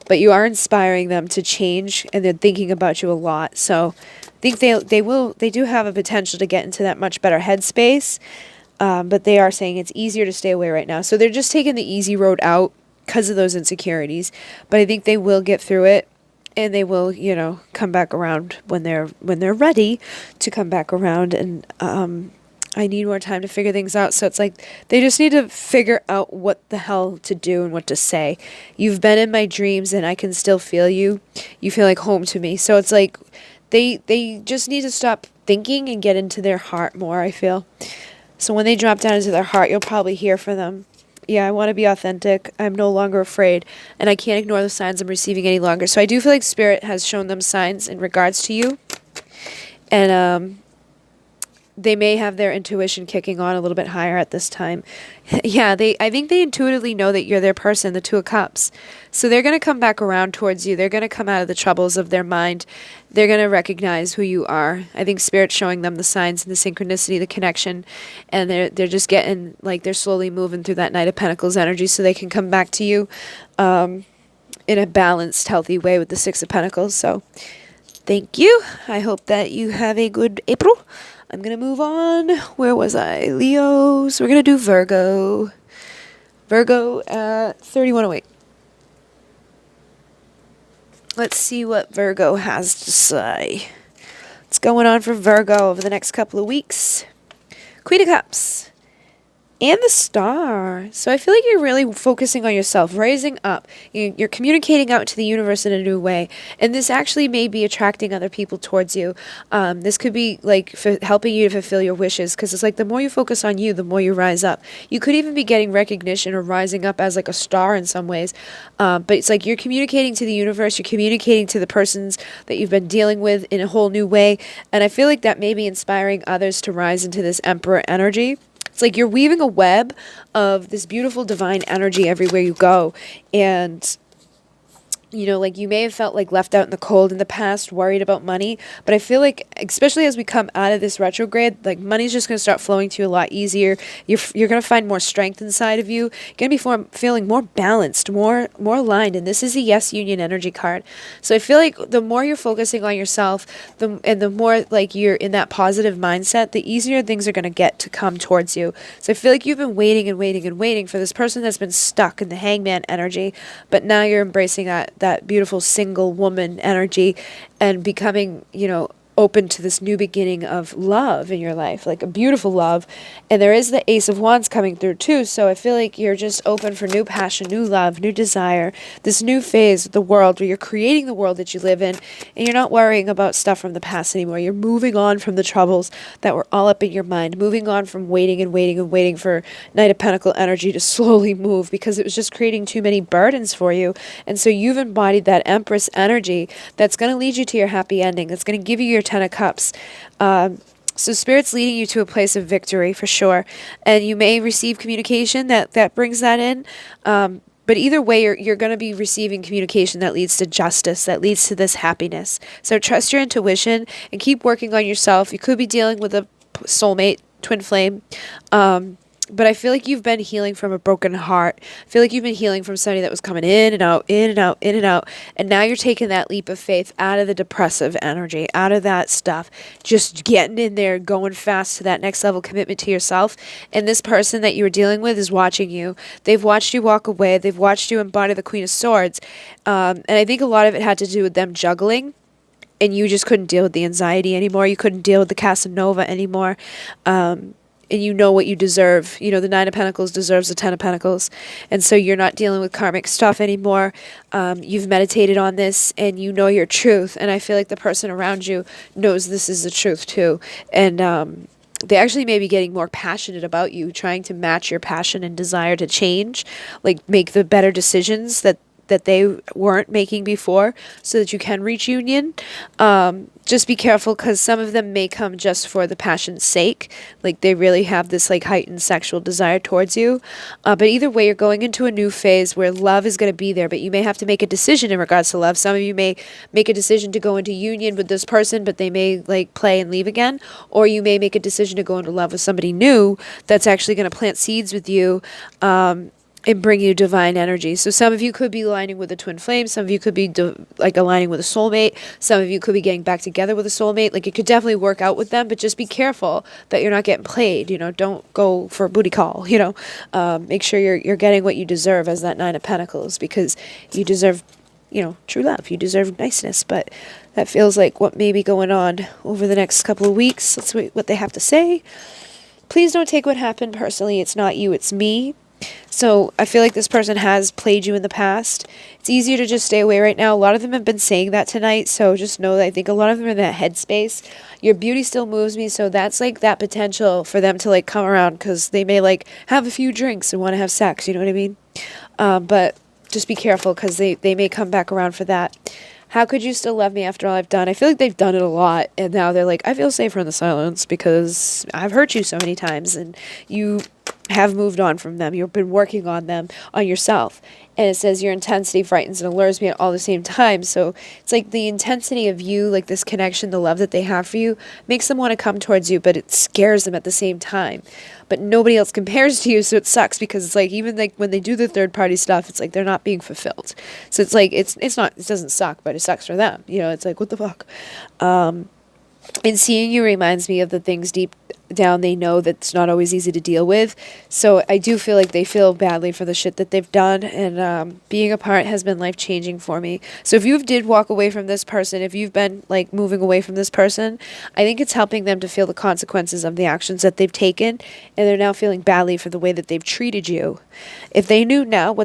But you are inspiring them to change, and they're thinking about you a lot. So I think they do have a potential to get into that much better headspace. But they are saying it's easier to stay away right now. So they're just taking the easy road out because of those insecurities. But I think they will get through it, and they will, come back around when they're ready to come back around. And I need more time to figure things out. So it's like they just need to figure out what the hell to do and what to say. You've been in my dreams, and I can still feel you. You feel like home to me. So it's like they just need to stop thinking and get into their heart more, I feel. So when they drop down into their heart, you'll probably hear from them. Yeah, I want to be authentic. I'm no longer afraid, and I can't ignore the signs I'm receiving any longer. So I do feel like Spirit has shown them signs in regards to you, and they may have their intuition kicking on a little bit higher at this time. Yeah, I think they intuitively know that you're their person, the Two of Cups. So they're going to come back around towards you. They're going to come out of the troubles of their mind. They're going to recognize who you are. I think Spirit's showing them the signs and the synchronicity, the connection, and they're just getting, like, they're slowly moving through that Knight of Pentacles energy so they can come back to you in a balanced, healthy way with the Six of Pentacles. So thank you. I hope that you have a good April. I'm going to move on. Where was I? Leo. So we're going to do Virgo. Virgo at 3108. Let's see what Virgo has to say. What's going on for Virgo over the next couple of weeks? Queen of Cups. And the Star. So I feel like you're really focusing on yourself, raising up. You're communicating out to the universe in a new way. And this actually may be attracting other people towards you. This could be like helping you to fulfill your wishes. Because it's like the more you focus on you, the more you rise up. You could even be getting recognition or rising up as like a star in some ways. But it's like you're communicating to the universe. You're communicating to the persons that you've been dealing with in a whole new way. And I feel like that may be inspiring others to rise into this Emperor energy. It's like you're weaving a web of this beautiful divine energy everywhere you go. And, like you may have felt like left out in the cold in the past, worried about money. But I feel like, especially as we come out of this retrograde, like money's just going to start flowing to you a lot easier. You're going to find more strength inside of you. You're going to be feeling more balanced, more aligned. And this is a Yes Union energy card. So I feel like the more you're focusing on yourself, the more like you're in that positive mindset, the easier things are going to get to come towards you. So I feel like you've been waiting and waiting and waiting for this person that's been stuck in the Hangman energy. But now you're embracing that beautiful single woman energy and becoming, open to this new beginning of love in your life, like a beautiful love. And there is the Ace of Wands coming through too. So I feel like you're just open for new passion, new love, new desire, this new phase of the world where you're creating the world that you live in, and you're not worrying about stuff from the past anymore. You're moving on from the troubles that were all up in your mind, moving on from waiting and waiting and waiting for Knight of Pentacle energy to slowly move because it was just creating too many burdens for you. And so you've embodied that Empress energy that's going to lead you to your happy ending. That's going to give you your Ten of Cups. So Spirit's leading you to a place of victory for sure. And you may receive communication that brings that in. But either way, you're going to be receiving communication that leads to justice, that leads to this happiness. So trust your intuition and keep working on yourself. You could be dealing with a soulmate, twin flame. But I feel like you've been healing from a broken heart. I feel like you've been healing from somebody that was coming in and out, in and out, in and out. And now you're taking that leap of faith out of the depressive energy, out of that stuff. Just getting in there, going fast to that next level commitment to yourself. And this person that you were dealing with is watching you. They've watched you walk away. They've watched you embody the Queen of Swords. And I think a lot of it had to do with them juggling. And you just couldn't deal with the anxiety anymore. You couldn't deal with the Casanova anymore. And you know what you deserve. The Nine of Pentacles deserves the Ten of Pentacles. And so you're not dealing with karmic stuff anymore. You've meditated on this and you know your truth. And I feel like the person around you knows this is the truth too. And they actually may be getting more passionate about you, trying to match your passion and desire to change, like make the better decisions that that they weren't making before, so that you can reach union. Just be careful, because some of them may come just for the passion's sake, like they really have this like heightened sexual desire towards you. But either way, you're going into a new phase where love is going to be there, but you may have to make a decision in regards to love. Some of you may make a decision to go into union with this person, but they may like play and leave again, or you may make a decision to go into love with somebody new that's actually going to plant seeds with you, and bring you divine energy. So some of you could be aligning with a twin flame. Some of you could be like aligning with a soulmate. Some of you could be getting back together with a soulmate. Like, it could definitely work out with them, but just be careful that you're not getting played. You know, don't go for a booty call. You know, make sure you're getting what you deserve as that Nine of Pentacles, because you deserve, you know, true love. You deserve niceness. But that feels like what may be going on over the next couple of weeks. Let's wait what they have to say. Please don't take what happened personally. It's not you, it's me. So I feel like this person has played you in the past. It's easier to just stay away right now. A lot of them have been saying that tonight, so just know that I think a lot of them are in that headspace. Your beauty still moves me, so that's like that potential for them to like come around, because they may like have a few drinks and want to have sex, you know what I mean? But just be careful, because they may come back around for that. How could you still love me after all I've done? I feel like they've done it a lot, and now they're like, I feel safer in the silence because I've hurt you so many times, and you have moved on from them. You've been working on them, on yourself. And it says your intensity frightens and allures me at all the same time. So it's like the intensity of you, like this connection, the love that they have for you, makes them want to come towards you, but it scares them at the same time. But nobody else compares to you, so it sucks, because it's like, even like when they do the third party stuff, it's like they're not being fulfilled. So it's like, it's not, it doesn't suck, but it sucks for them. You know, it's like, what the fuck? And seeing you reminds me of the things deep down they know that's not always easy to deal with. So I do feel like they feel badly for the shit that they've done, and being apart has been life-changing for me. So if you did walk away from this person, if you've been like moving away from this person, I think it's helping them to feel the consequences of the actions that they've taken, and they're now feeling badly for the way that they've treated you. If they knew now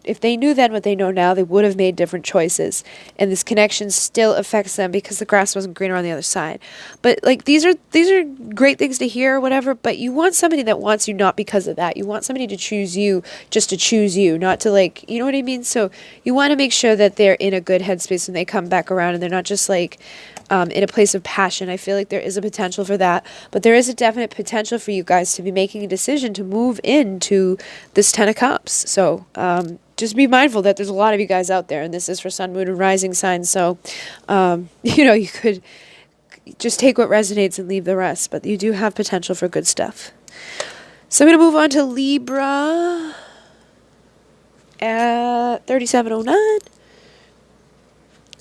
if they knew then what they know now, they would have made different choices. And this connection still affects them because the grass wasn't greener on the other side. But like, these are great things to hear or whatever, but you want somebody that wants you not because of that. You want somebody to choose you just to choose you, not to like, you know what I mean? So you want to make sure that they're in a good headspace when they come back around, and they're not just like in a place of passion. I feel like there is a potential for that, but there is a definite potential for you guys to be making a decision to move into this Ten of Cups. So just be mindful that there's a lot of you guys out there, and this is for Sun, Moon, and Rising signs. So you know, you could just take what resonates and leave the rest, but you do have potential for good stuff. So I'm going to move on to Libra at 3709.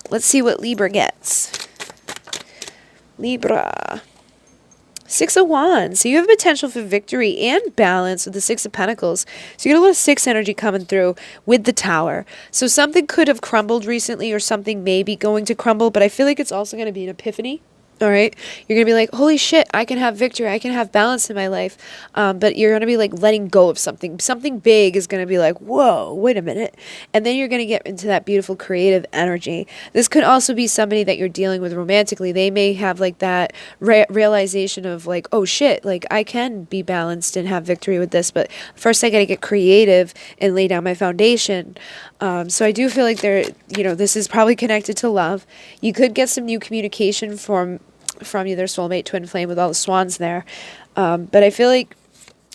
Let's see what Libra gets. Libra. Six of Wands. So you have potential for victory and balance with the Six of Pentacles. So you get a lot of six energy coming through with the Tower. So something could have crumbled recently, or something may be going to crumble, but I feel like it's also going to be an epiphany. All right, you're going to be like, holy shit, I can have victory, I can have balance in my life. But you're going to be like letting go of something. Something big is going to be like, whoa, wait a minute. And then you're going to get into that beautiful creative energy. This could also be somebody that you're dealing with romantically. They may have like that realization of like, oh shit, like I can be balanced and have victory with this. But first I got to get creative and lay down my foundation. So I do feel like this is probably connected to love. You could get some new communication from either soulmate, twin flame, with all the swans there. But I feel like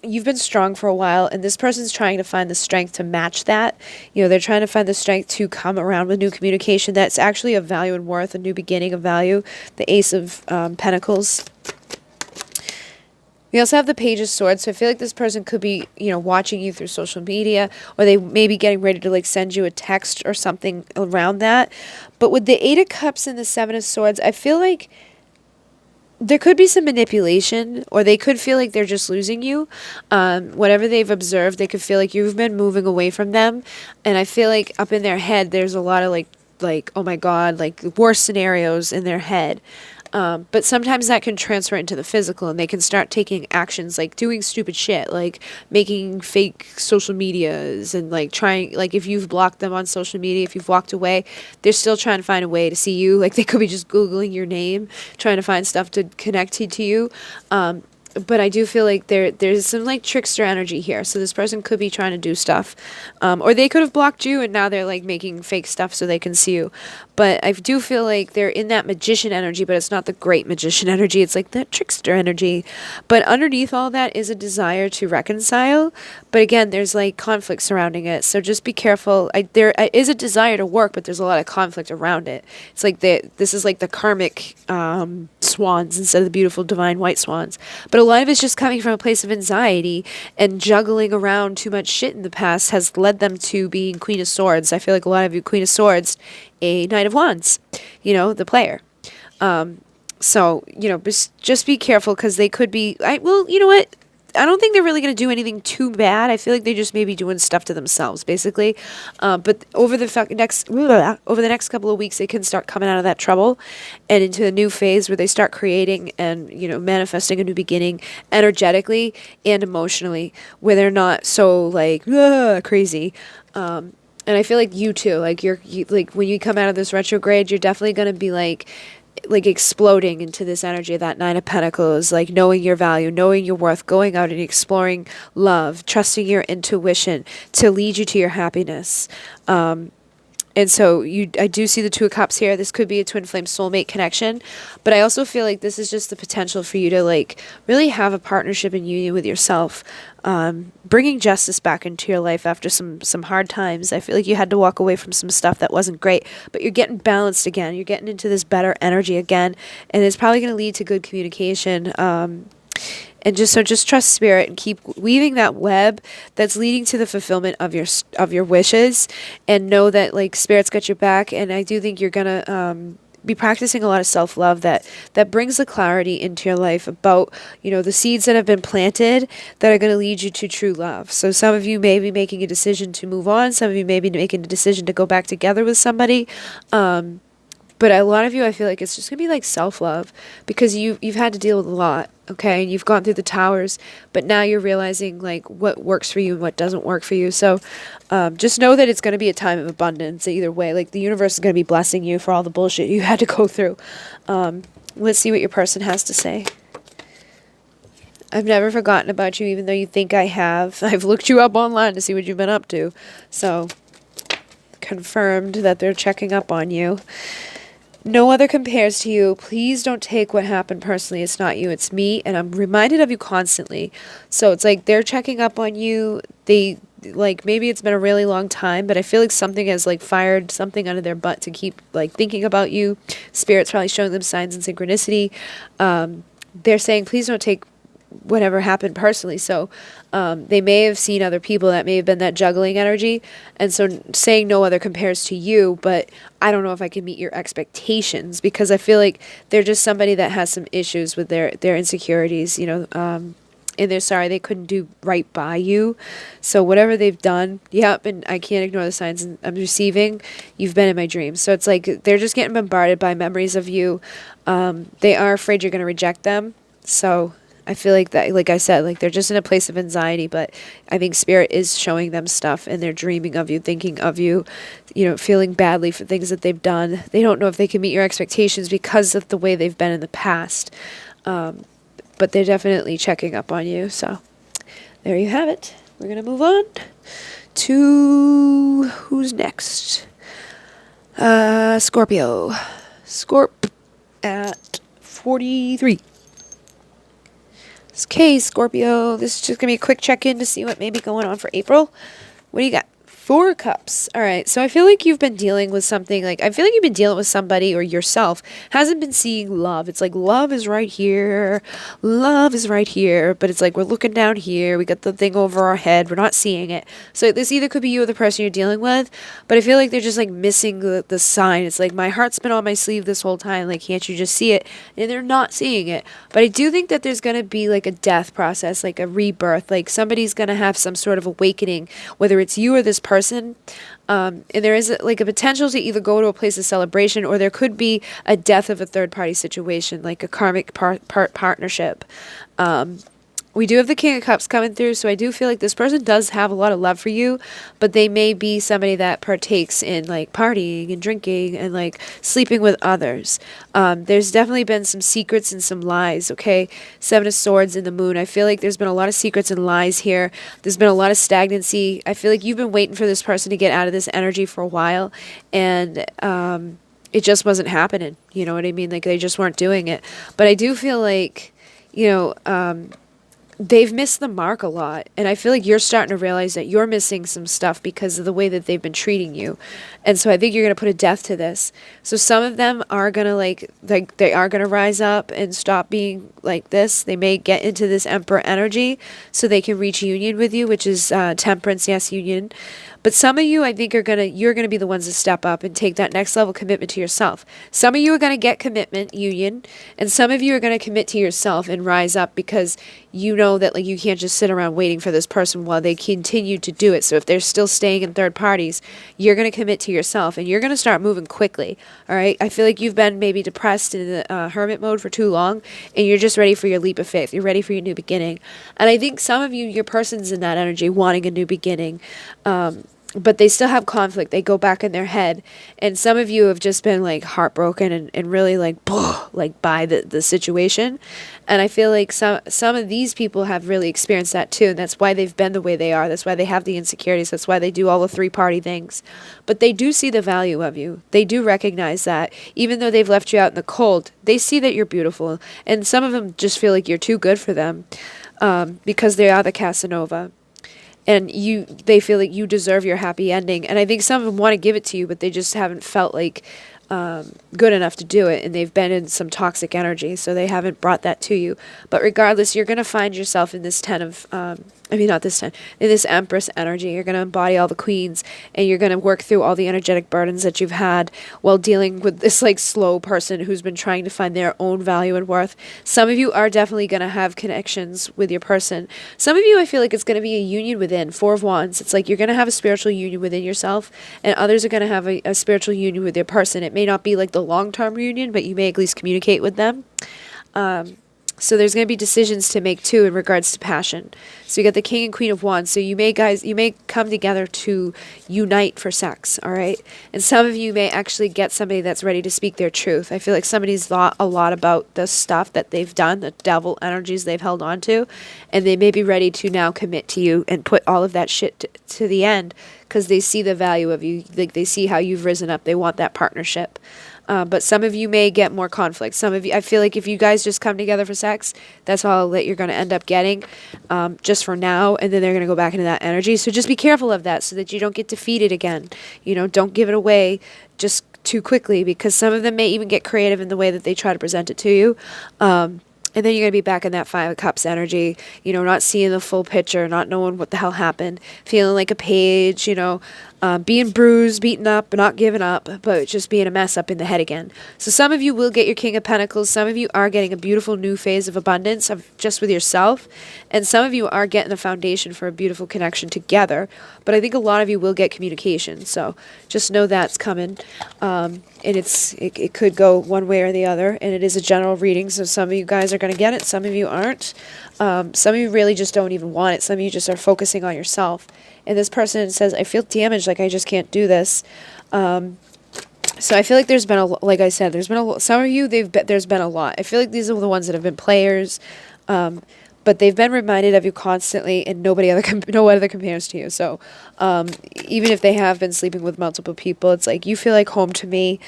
you've been strong for a while, and this person's trying to find the strength to match that. You know, they're trying to find the strength to come around with new communication that's actually of value and worth, a new beginning of value. The Ace of Pentacles. We also have the Page of Swords, so I feel like this person could be, watching you through social media, or they may be getting ready to like send you a text or something around that. But with the Eight of Cups and the Seven of Swords, I feel like there could be some manipulation, or they could feel like they're just losing you. Whatever they've observed, they could feel like you've been moving away from them. And I feel like up in their head, there's a lot of like, oh my God, like worst scenarios in their head. But sometimes that can transfer into the physical, and they can start taking actions like doing stupid shit, like making fake social medias, and like trying, like if you've blocked them on social media, if you've walked away, they're still trying to find a way to see you. Like they could be just Googling your name, trying to find stuff to connect to you. but I do feel like there's some like trickster energy here. So this person could be trying to do stuff, or they could have blocked you and now they're like making fake stuff so they can see you. But I do feel like they're in that magician energy, but it's not the great magician energy. It's like that trickster energy. But underneath all that is a desire to reconcile. But again, there's like conflict surrounding it. So just be careful. There is a desire to work, but there's a lot of conflict around it. It's like this is like the karmic swans instead of the beautiful divine white swans. But a lot of it's just coming from a place of anxiety, and juggling around too much shit in the past has led them to being Queen of Swords. I feel like a lot of you Queen of Swords, a Knight of Wands, the player. So, just be careful, because they could be, you know what? I don't think they're really going to do anything too bad. I feel like they just may be doing stuff to themselves, basically. But over the next couple of weeks, they can start coming out of that trouble and into a new phase where they start creating and, manifesting a new beginning energetically and emotionally, where they're not so like crazy. And I feel like you too, like like when you come out of this retrograde, you're definitely going to be like exploding into this energy of that Nine of Pentacles, like knowing your value, knowing your worth, going out and exploring love, trusting your intuition to lead you to your happiness. And so I do see the Two of Cups here. This could be a twin flame soulmate connection, but I also feel like this is just the potential for you to like really have a partnership and union with yourself, bringing justice back into your life after some hard times. I feel like you had to walk away from some stuff that wasn't great, but you're getting balanced again. You're getting into this better energy again, and it's probably going to lead to good communication. And just trust spirit and keep weaving that web that's leading to the fulfillment of your wishes, and know that like spirit's got your back. And I do think you're gonna be practicing a lot of self-love that brings the clarity into your life about the seeds that have been planted that are going to lead you to true love. So some of you may be making a decision to move on. Some of you may be making a decision to go back together with somebody. But a lot of you, I feel like it's just going to be like self-love, because you've had to deal with a lot, okay? And you've gone through the towers, but now you're realizing like what works for you and what doesn't work for you. So just know that it's going to be a time of abundance either way. Like the universe is going to be blessing you for all the bullshit you had to go through. Let's see what your person has to say. I've never forgotten about you, even though you think I have. I've looked you up online to see what you've been up to. So confirmed that they're checking up on you. No other compares to you. Please don't take what happened personally. It's not you, it's me, and I'm reminded of you constantly. So it's like they're checking up on you. They like, maybe it's been a really long time, but I feel like something has like fired something under their butt to keep like thinking about you. Spirit's probably showing them signs and synchronicity. They're saying, please don't take whatever happened personally. So they may have seen other people. That may have been that juggling energy, and so saying no other compares to you, but I don't know if I can meet your expectations, because I feel like they're just somebody that has some issues with their insecurities, and they're sorry they couldn't do right by you. So whatever they've done, and I can't ignore the signs I'm receiving. You've been in my dreams. So it's like they're just getting bombarded by memories of you. They are afraid you're going to reject them. So I feel like that, like I said, like they're just in a place of anxiety, but I think spirit is showing them stuff, and they're dreaming of you, thinking of you, feeling badly for things that they've done. They don't know if they can meet your expectations because of the way they've been in the past. But they're definitely checking up on you. So there you have it. We're going to move on to who's next? Scorpio. Scorp at 43. Okay, Scorpio, this is just going to be a quick check-in to see what may be going on for April. What do you got? 4 cups. All right, so I feel like you've been dealing with something, like, I feel like you've been dealing with somebody, or yourself hasn't been seeing love. It's like love is right here, but it's like we're looking down here, we got the thing over our head, we're not seeing it. So this either could be you or the person you're dealing with, but I feel like they're just like missing the sign. It's like, my heart's been on my sleeve this whole time, like, can't you just see it? And they're not seeing it. But I do think that there's going to be like a death process, like a rebirth, like somebody's going to have some sort of awakening, whether it's you or this person. And there is like a potential to either go to a place of celebration, or there could be a death of a third party situation, like a karmic partnership. We do have the King of Cups coming through, so I do feel like this person does have a lot of love for you, but they may be somebody that partakes in like partying and drinking and like sleeping with others. There's definitely been some secrets and some lies, okay? Seven of Swords in the Moon. I feel like there's been a lot of secrets and lies here. There's been a lot of stagnancy. I feel like you've been waiting for this person to get out of this energy for a while, and it just wasn't happening. You know what I mean? Like they just weren't doing it. But I do feel like, you know, they've missed the mark a lot, and I feel like you're starting to realize that you're missing some stuff because of the way that they've been treating you. And so I think you're going to put a death to this. So some of them are going to like they are going to rise up and stop being like this. They may get into this Emperor energy so they can reach union with you, which is temperance, yes, union. But some of you, I think, you're gonna be the ones to step up and take that next level commitment to yourself. Some of you are gonna get commitment, union, and some of you are gonna commit to yourself and rise up because you know that like you can't just sit around waiting for this person while they continue to do it. So if they're still staying in third parties, you're gonna commit to yourself and you're gonna start moving quickly. All right. I feel like you've been maybe depressed in the hermit mode for too long, and you're just ready for your leap of faith. You're ready for your new beginning. And I think some of you, your person's in that energy, wanting a new beginning. But they still have conflict. They go back in their head. And some of you have just been like heartbroken and really like by the situation. And I feel like some of these people have really experienced that too. And that's why they've been the way they are. That's why they have the insecurities. That's why they do all the three-party things. But they do see the value of you. They do recognize that. Even though they've left you out in the cold, they see that you're beautiful. And some of them just feel like you're too good for them because they are the Casanova. And they feel like you deserve your happy ending. And I think some of them want to give it to you, but they just haven't felt like good enough to do it. And they've been in some toxic energy, so they haven't brought that to you. But regardless, you're going to find yourself in this in this Empress energy. You're going to embody all the queens, and you're going to work through all the energetic burdens that you've had while dealing with this like slow person who's been trying to find their own value and worth. Some of you are definitely going to have connections with your person. Some of you, I feel like it's going to be a union within. Four of Wands. It's like you're going to have a spiritual union within yourself, and others are going to have a spiritual union with their person. It may not be like the long-term reunion, but you may at least communicate with them. So there's going to be decisions to make too in regards to passion. So you got the King and Queen of Wands. So you may come together to unite for sex, all right? And some of you may actually get somebody that's ready to speak their truth. I feel like somebody's thought a lot about the stuff that they've done, the devil energies they've held on to, and they may be ready to now commit to you and put all of that shit to the end because they see the value of you. Like they see how you've risen up. They want that partnership. But some of you may get more conflict. Some of you, I feel like if you guys just come together for sex, that's all that you're going to end up getting just for now. And then they're going to go back into that energy. So just be careful of that so that you don't get defeated again. You know, don't give it away just too quickly because some of them may even get creative in the way that they try to present it to you. And then you're going to be back in that Five of Cups energy, you know, not seeing the full picture, not knowing what the hell happened, feeling like a page, you know, being bruised, beaten up, but not giving up, but just being a mess up in the head again. So some of you will get your King of Pentacles. Some of you are getting a beautiful new phase of abundance of just with yourself. And some of you are getting a foundation for a beautiful connection together. But I think a lot of you will get communication. So just know that's coming. And it could go one way or the other. And it is a general reading. So some of you guys are going to get it. Some of you aren't. Some of you really just don't even want it. Some of you just are focusing on yourself. And this person says, I feel damaged, like I just can't do this. So I feel like there's been like I said, there's been some of you, there's been a lot. I feel like these are the ones that have been players, but they've been reminded of you constantly, and no other compares to you. So even if they have been sleeping with multiple people, it's like you feel like home to me.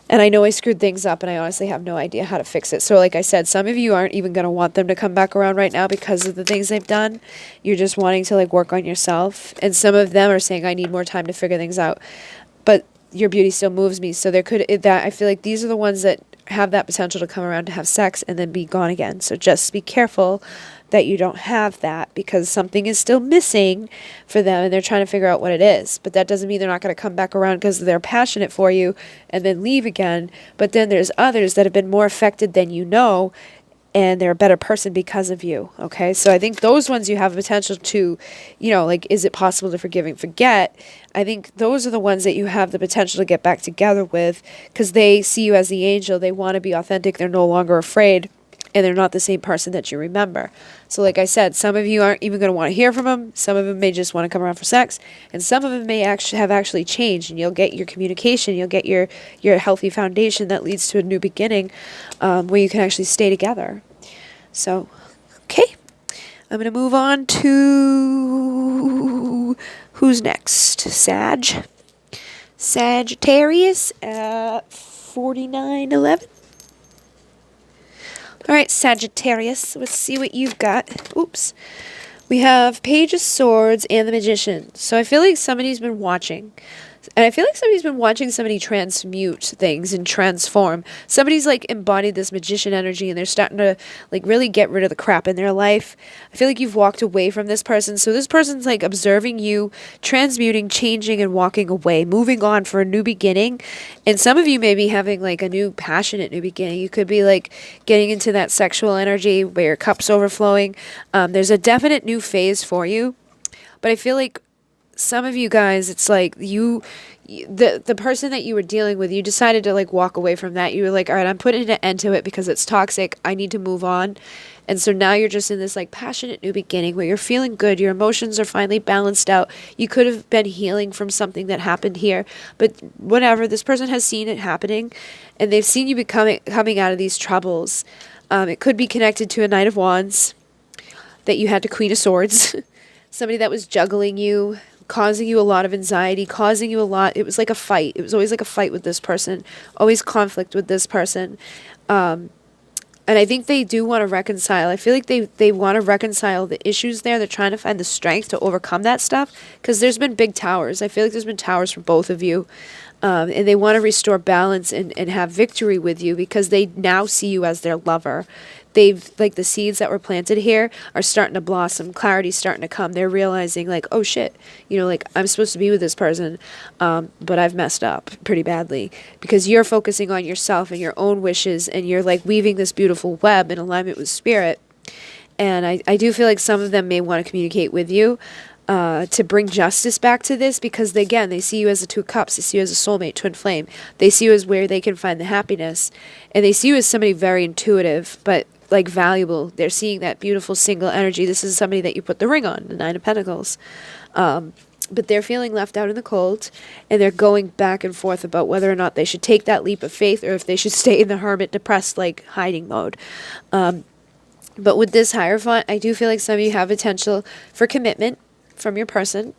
And I know I screwed things up, and I honestly have no idea how to fix it. So like I said, some of you aren't even going to want them to come back around right now because of the things they've done. You're just wanting to like work on yourself. And some of them are saying, I need more time to figure things out. But your beauty still moves me. So I feel like these are the ones that have that potential to come around to have sex and then be gone again. So just be careful that you don't have that because something is still missing for them and they're trying to figure out what it is. But that doesn't mean they're not going to come back around because they're passionate for you and then leave again. But then there's others that have been more affected than you know, and they're a better person because of you, okay? So I think those ones you have potential to, you know, like, is it possible to forgive and forget? I think those are the ones that you have the potential to get back together with because they see you as the angel. They want to be authentic. They're no longer afraid. and they're not the same person that you remember. So like I said, some of you aren't even going to want to hear from them. Some of them may just want to come around for sex, and some of them may actually changed, and you'll get your communication, you'll get your healthy foundation that leads to a new beginning, where you can actually stay together. So, okay, I'm going to move on to who's next? Sagittarius at 4911. All right, Sagittarius, let's see what you've got. Oops. We have Page of Swords and the Magician. So I feel like somebody's been watching. And I feel like somebody's been watching somebody transmute things and transform. Somebody's like embodied this magician energy, and they're starting to like really get rid of the crap in their life. I feel like you've walked away from this person. So this person's like observing you, transmuting, changing, and walking away, moving on for a new beginning. And some of you may be having like a new passionate new beginning. You could be like getting into that sexual energy where your cup's overflowing. There's a definite new phase for you. But I feel like some of you guys, it's like the person that you were dealing with, you decided to like walk away from that. You were like, all right, I'm putting an end to it because it's toxic. I need to move on. And so now you're just in this like passionate new beginning where you're feeling good. Your emotions are finally balanced out. You could have been healing from something that happened here, but whatever, this person has seen it happening, and they've seen you coming out of these troubles. It could be connected to a Knight of Wands that you had to Queen of Swords. Somebody that was juggling you, causing you a lot of anxiety, causing you a lot. It was like a fight. It was always like a fight with this person, always conflict with this person. And I think they do want to reconcile. I feel like they want to reconcile the issues there. They're trying to find the strength to overcome that stuff, because there's been big towers. I feel like there's been towers for both of you. And they want to restore balance and have victory with you, because they now see you as their lover. They've, like, the seeds that were planted here are starting to blossom. Clarity's starting to come. They're realizing, like, oh shit, you know, like, I'm supposed to be with this person, but I've messed up pretty badly, because you're focusing on yourself and your own wishes, and you're like weaving this beautiful web in alignment with spirit. And I do feel like some of them may want to communicate with you, to bring justice back to this, because again, they see you as the Two of Cups. They see you as a soulmate, twin flame. They see you as where they can find the happiness, and they see you as somebody very intuitive, but like valuable. They're seeing that beautiful single energy. This is somebody that you put the ring on, the Nine of Pentacles. But they're feeling left out in the cold, and they're going back and forth about whether or not they should take that leap of faith, or if they should stay in the hermit, depressed, like hiding mode. But with this Hierophant, I do feel like some of you have potential for commitment from your person,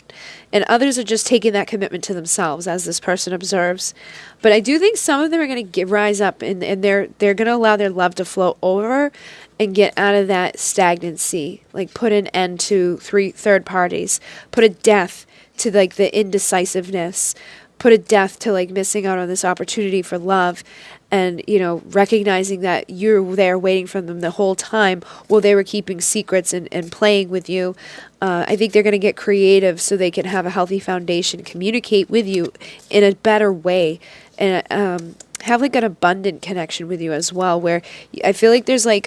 and others are just taking that commitment to themselves, as this person observes. But I do think some of them are going to rise up, and they're going to allow their love to flow over and get out of that stagnancy, like put an end to third parties, put a death to like the indecisiveness, put a death to like missing out on this opportunity for love. And, you know, recognizing that you're there waiting for them the whole time while they were keeping secrets and playing with you. I think they're going to get creative so they can have a healthy foundation, communicate with you in a better way, and have like an abundant connection with you as well, where I feel like there's like,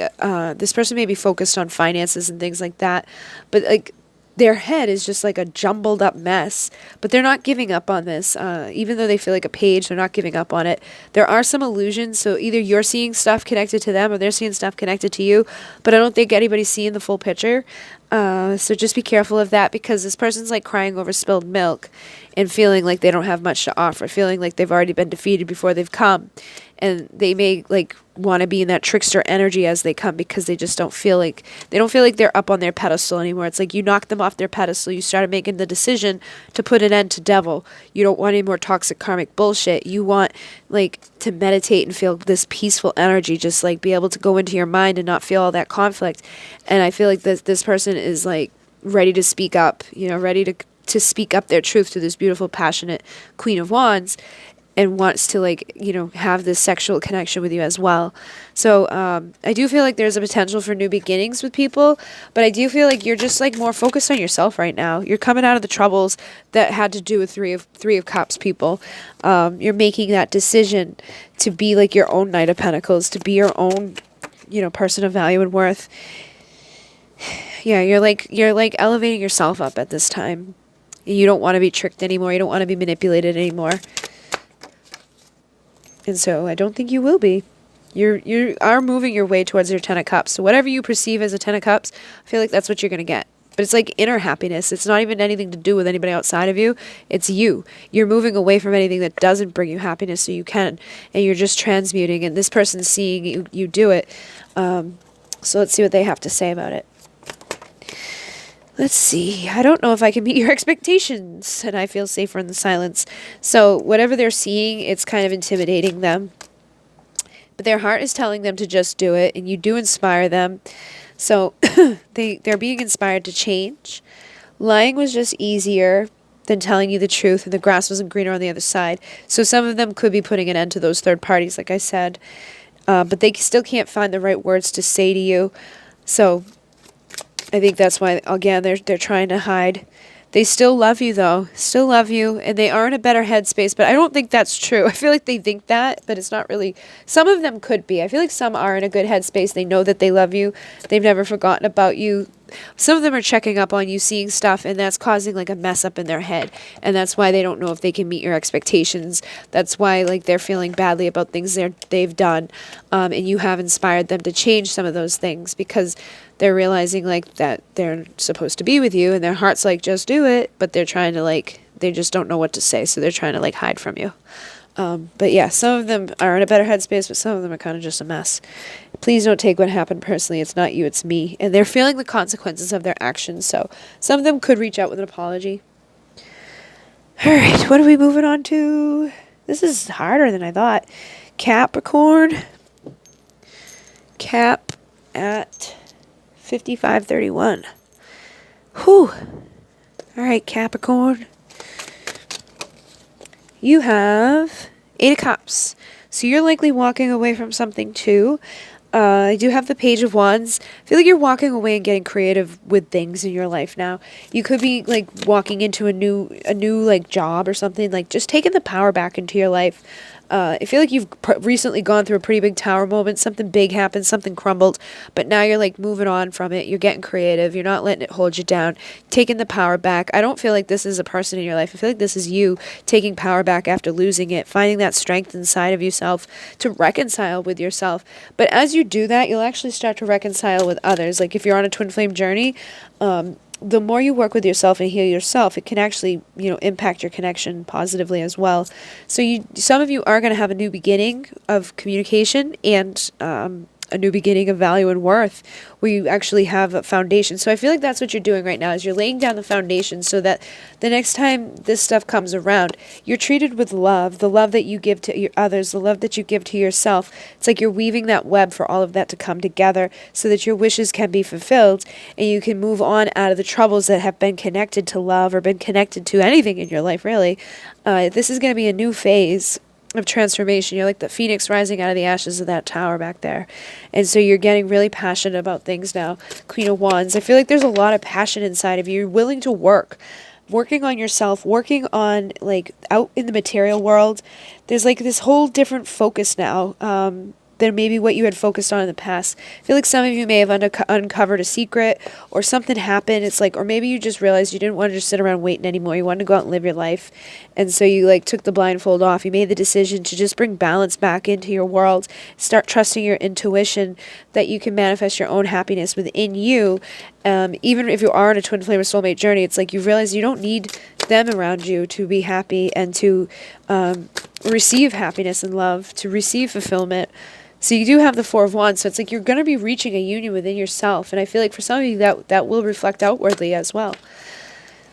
this person may be focused on finances and things like that, but like, their head is just like a jumbled up mess, but they're not giving up on this. Even though they feel like a page, they're not giving up on it. There are some illusions, so either you're seeing stuff connected to them or they're seeing stuff connected to you, but I don't think anybody's seeing the full picture. So just be careful of that, because this person's like crying over spilled milk and feeling like they don't have much to offer, feeling like they've already been defeated before they've come. And they may like want to be in that trickster energy as they come, because they just don't feel like they're up on their pedestal anymore. It's like you knocked them off their pedestal. You started making the decision to put an end to devil. You don't want any more toxic karmic bullshit. You want like to meditate and feel this peaceful energy, just like be able to go into your mind and not feel all that conflict. And I feel like this person is like ready to speak up, you know, ready to speak up their truth to this beautiful, passionate Queen of Wands, and wants to like, you know, have this sexual connection with you as well. So I do feel like there's a potential for new beginnings with people, but I do feel like you're just like more focused on yourself right now. You're coming out of the troubles that had to do with three of Cups people. You're making that decision to be like your own Knight of Pentacles, to be your own, you know, person of value and worth. Yeah, you're like elevating yourself up at this time. You don't want to be tricked anymore. You don't want to be manipulated anymore. And so I don't think you will be. You are moving your way towards your Ten of Cups. So whatever you perceive as a Ten of Cups, I feel like that's what you're going to get. But it's like inner happiness. It's not even anything to do with anybody outside of you. It's you. You're moving away from anything that doesn't bring you happiness so you can. And you're just transmuting. And this person's seeing you do it. So let's see what they have to say about it. Let's see. I don't know if I can meet your expectations. And I feel safer in the silence. So whatever they're seeing, it's kind of intimidating them. But their heart is telling them to just do it. And you do inspire them. So they're being inspired to change. Lying was just easier than telling you the truth, and the grass wasn't greener on the other side. So some of them could be putting an end to those third parties, like I said. But they still can't find the right words to say to you. So I think that's why, again, they're trying to hide. They still love you, though. Still love you, and they are in a better headspace, but I don't think that's true. I feel like they think that, but it's not really. Some of them could be. I feel like some are in a good headspace. They know that they love you. They've never forgotten about you. Some of them are checking up on you, seeing stuff, and that's causing like a mess up in their head, and that's why they don't know if they can meet your expectations. That's why like they're feeling badly about things they've done, and you have inspired them to change some of those things because they're realizing like that they're supposed to be with you, and their heart's like, just do it, but they're trying to like, they just don't know what to say, so they're trying to like hide from you. But yeah, some of them are in a better headspace, but some of them are kind of just a mess. Please don't take what happened personally. It's not you, it's me. And they're feeling the consequences of their actions, so some of them could reach out with an apology. All right, what are we moving on to? This is harder than I thought. Capricorn. Cap at 5531. Whew. All right, Capricorn. You have 8 of Cups. So you're likely walking away from something too. I do have the Page of Wands. I feel like you're walking away and getting creative with things in your life now. You could be like walking into a new like job or something, like just taking the power back into your life. I feel like you've recently gone through a pretty big tower moment. Something big happened, something crumbled, but now you're like moving on from it. You're getting creative. You're not letting it hold you down, taking the power back. I don't feel like this is a person in your life. I feel like this is you taking power back after losing it, finding that strength inside of yourself to reconcile with yourself. But as you do that, you'll actually start to reconcile with others. Like if you're on a twin flame journey, the more you work with yourself and heal yourself, it can actually, impact your connection positively as well. So some of you are going to have a new beginning of communication and a new beginning of value and worth, where you actually have a foundation. So I feel like that's what you're doing right now, is you're laying down the foundation so that the next time this stuff comes around, you're treated with love, the love that you give to your others, the love that you give to yourself. It's like you're weaving that web for all of that to come together so that your wishes can be fulfilled and you can move on out of the troubles that have been connected to love or been connected to anything in your life, really. This is going to be a new phase of transformation. You're like the phoenix rising out of the ashes of that tower back there. And so you're getting really passionate about things now. Queen of Wands. I feel like there's a lot of passion inside of you. You're willing to working on yourself, working on like out in the material world. There's like this whole different focus now than maybe what you had focused on in the past. I feel like some of you may have uncovered a secret, or something happened. It's like, or maybe you just realized you didn't want to just sit around waiting anymore. You wanted to go out and live your life. And so you like took the blindfold off. You made the decision to just bring balance back into your world. Start trusting your intuition that you can manifest your own happiness within you. Even if you are on a twin flame or soulmate journey, it's like you realize you don't need them around you to be happy and to receive happiness and love, to receive fulfillment. So you do have the Four of Wands, so it's like you're going to be reaching a union within yourself. And I feel like for some of you that will reflect outwardly as well.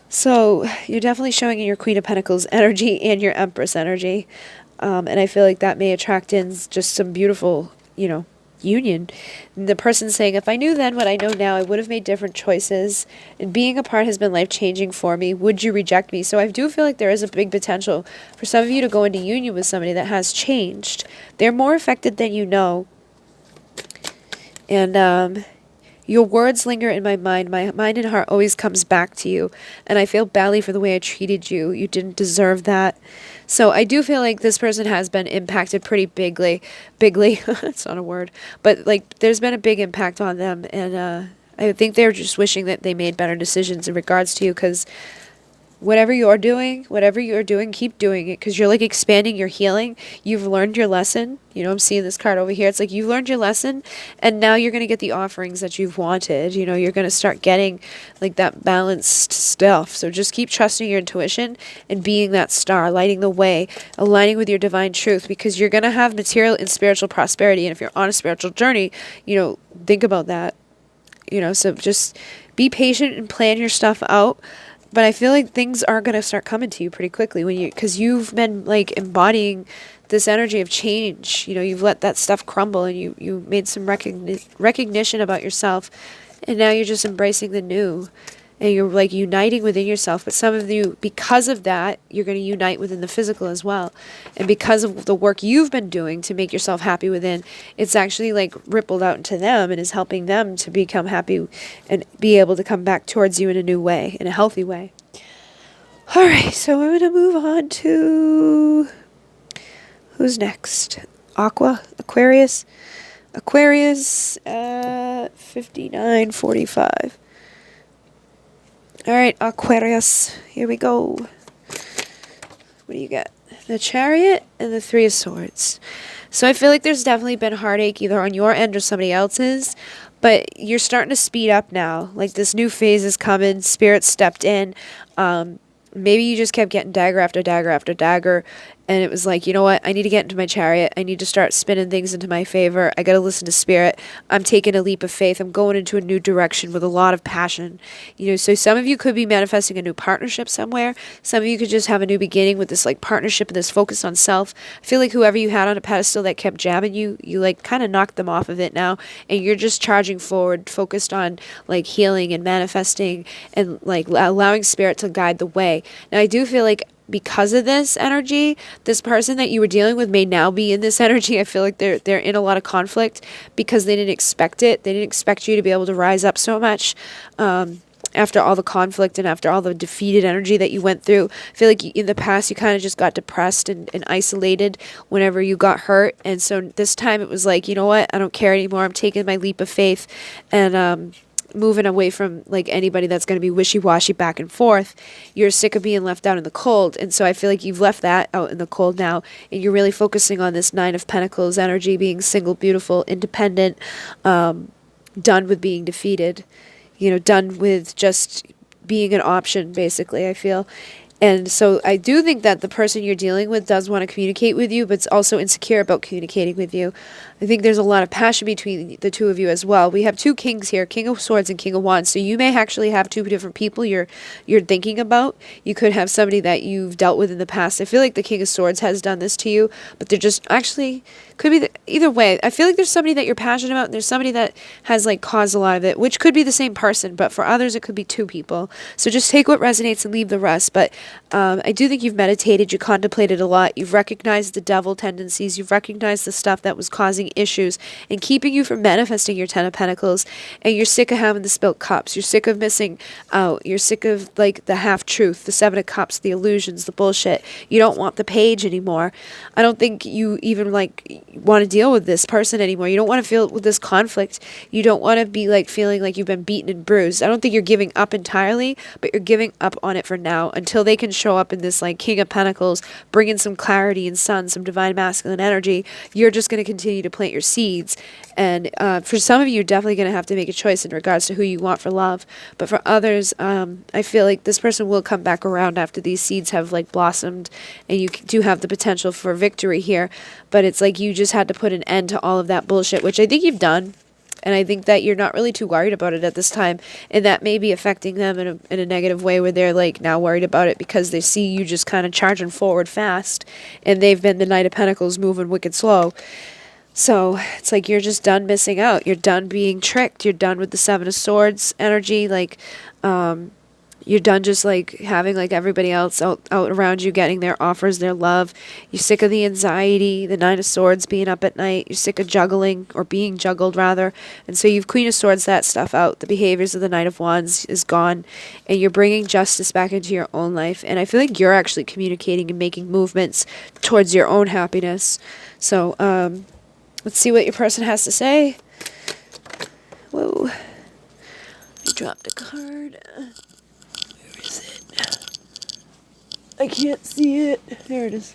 So you're definitely showing in your Queen of Pentacles energy and your Empress energy. And I feel like that may attract in just some beautiful, union. And the person saying, if I knew then what I know now, I would have made different choices. And being apart has been life-changing for me. Would you reject me? So I do feel like there is a big potential for some of you to go into union with somebody that has changed. They're more affected than you know. And your words linger in my mind. My mind and heart always comes back to you. And I feel badly for the way I treated you. You didn't deserve that. So I do feel like this person has been impacted pretty bigly, it's not a word, but like there's been a big impact on them. And I think they're just wishing that they made better decisions in regards to you, because whatever you're doing, keep doing it, because you're like expanding your healing. You've learned your lesson. You know, I'm seeing this card over here. It's like you've learned your lesson, and now you're going to get the offerings that you've wanted. You know, you're going to start getting like that balanced stuff. So just keep trusting your intuition and being that star, lighting the way, aligning with your divine truth, because you're going to have material and spiritual prosperity. And if you're on a spiritual journey, you know, think about that. You know, so just be patient and plan your stuff out. But I feel like things are going to start coming to you pretty quickly because you've been like embodying this energy of change. You know, you've let that stuff crumble, and you made some recognition about yourself, and now you're just embracing the new, and you're like uniting within yourself. But some of you, because of that, you're going to unite within the physical as well. And because of the work you've been doing to make yourself happy within, it's actually like rippled out into them and is helping them to become happy and be able to come back towards you in a new way, in a healthy way. All right, so we're going to move on to, who's next? Aquarius, 59:45. All right, Aquarius, here we go. What do you got? The Chariot and the Three of Swords. So I feel like there's definitely been heartache either on your end or somebody else's, but you're starting to speed up now. Like this new phase is coming. Spirit stepped in. Maybe you just kept getting dagger after dagger after dagger, and it was like, you know what? I need to get into my chariot. I need to start spinning things into my favor. I got to listen to Spirit. I'm taking a leap of faith. I'm going into a new direction with a lot of passion. You know, so some of you could be manifesting a new partnership somewhere. Some of you could just have a new beginning with this like partnership and this focus on self. I feel like whoever you had on a pedestal that kept jabbing you, you like kind of knocked them off of it now, and you're just charging forward, focused on like healing and manifesting and like allowing Spirit to guide the way. Now, I do feel like because of this energy, this person that you were dealing with may now be in this energy. I feel like they're in a lot of conflict because they didn't expect it. They didn't expect you to be able to rise up so much after all the conflict and after all the defeated energy that you went through. I feel like in the past you kind of just got depressed and isolated whenever you got hurt. And so this time it was like, you know what? I don't care anymore. I'm taking my leap of faith and moving away from like anybody that's going to be wishy-washy back and forth. You're sick of being left out in the cold, and so I feel like you've left that out in the cold now, and you're really focusing on this Nine of Pentacles energy, being single, beautiful, independent, done with being defeated, you know, done with just being an option, basically, I feel. And so I do think that the person you're dealing with does want to communicate with you, but it's also insecure about communicating with you. I think there's a lot of passion between the two of you as well. We have two kings here, King of Swords and King of Wands. So you may actually have two different people you're thinking about. You could have somebody that you've dealt with in the past. I feel like the King of Swords has done this to you, but they're just actually could be either way. I feel like there's somebody that you're passionate about, and there's somebody that has like caused a lot of it, which could be the same person, but for others it could be two people. So just take what resonates and leave the rest. But I do think you've meditated, you contemplated a lot, you've recognized the devil tendencies, you've recognized the stuff that was causing issues and keeping you from manifesting your Ten of Pentacles, and you're sick of having the spilt cups, you're sick of missing out, you're sick of like the half-truth, the Seven of Cups, the illusions, the bullshit. You don't want the Page anymore. I don't think you even like want to deal with this person anymore. You don't want to feel with this conflict. You don't want to be like feeling like you've been beaten and bruised. I don't think you're giving up entirely, but you're giving up on it for now until they can show up in this like King of Pentacles, bring in some clarity and sun, some divine masculine energy. You're just going to continue to plant your seeds. And for some of you, you're definitely going to have to make a choice in regards to who you want for love. But for others, I feel like this person will come back around after these seeds have like blossomed, and you do have the potential for victory here. But it's like you just had to put an end to all of that bullshit, which I think you've done. And I think that you're not really too worried about it at this time. And that may be affecting them in a negative way, where they're like now worried about it because they see you just kind of charging forward fast. And they've been the Knight of Pentacles moving wicked slow. So it's like you're just done missing out. You're done being tricked. You're done with the Seven of Swords energy. Like, you're done just like having like everybody else out around you getting their offers, their love. You're sick of the anxiety, the Nine of Swords, being up at night. You're sick of juggling, or being juggled rather. And so you've Queen of Swords that stuff out. The behaviors of the Knight of Wands is gone, and you're bringing justice back into your own life. And I feel like you're actually communicating and making movements towards your own happiness. So let's see what your person has to say. Whoa. I dropped a card. Where is it? I can't see it. There it is.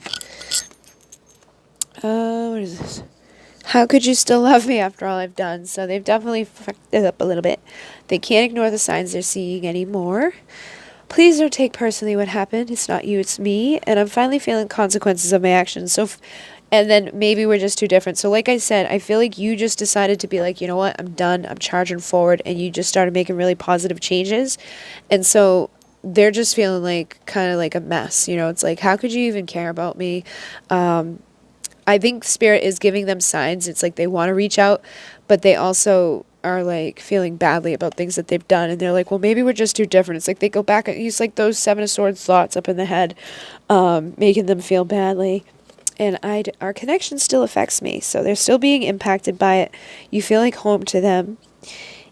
What is this? How could you still love me after all I've done? So they've definitely fucked it up a little bit. They can't ignore the signs they're seeing anymore. Please don't take personally what happened. It's not you, it's me. And I'm finally feeling consequences of my actions. And then maybe we're just too different. So like I said, I feel like you just decided to be like, you know what, I'm done. I'm charging forward. And you just started making really positive changes. And so they're just feeling like kind of like a mess. You know, it's like, how could you even care about me? I think Spirit is giving them signs. It's like they want to reach out, but they also are like feeling badly about things that they've done. And they're like, well, maybe we're just too different. It's like they go back and use like those Seven of Swords thoughts up in the head, making them feel badly. And our connection still affects me. So they're still being impacted by it. You feel like home to them.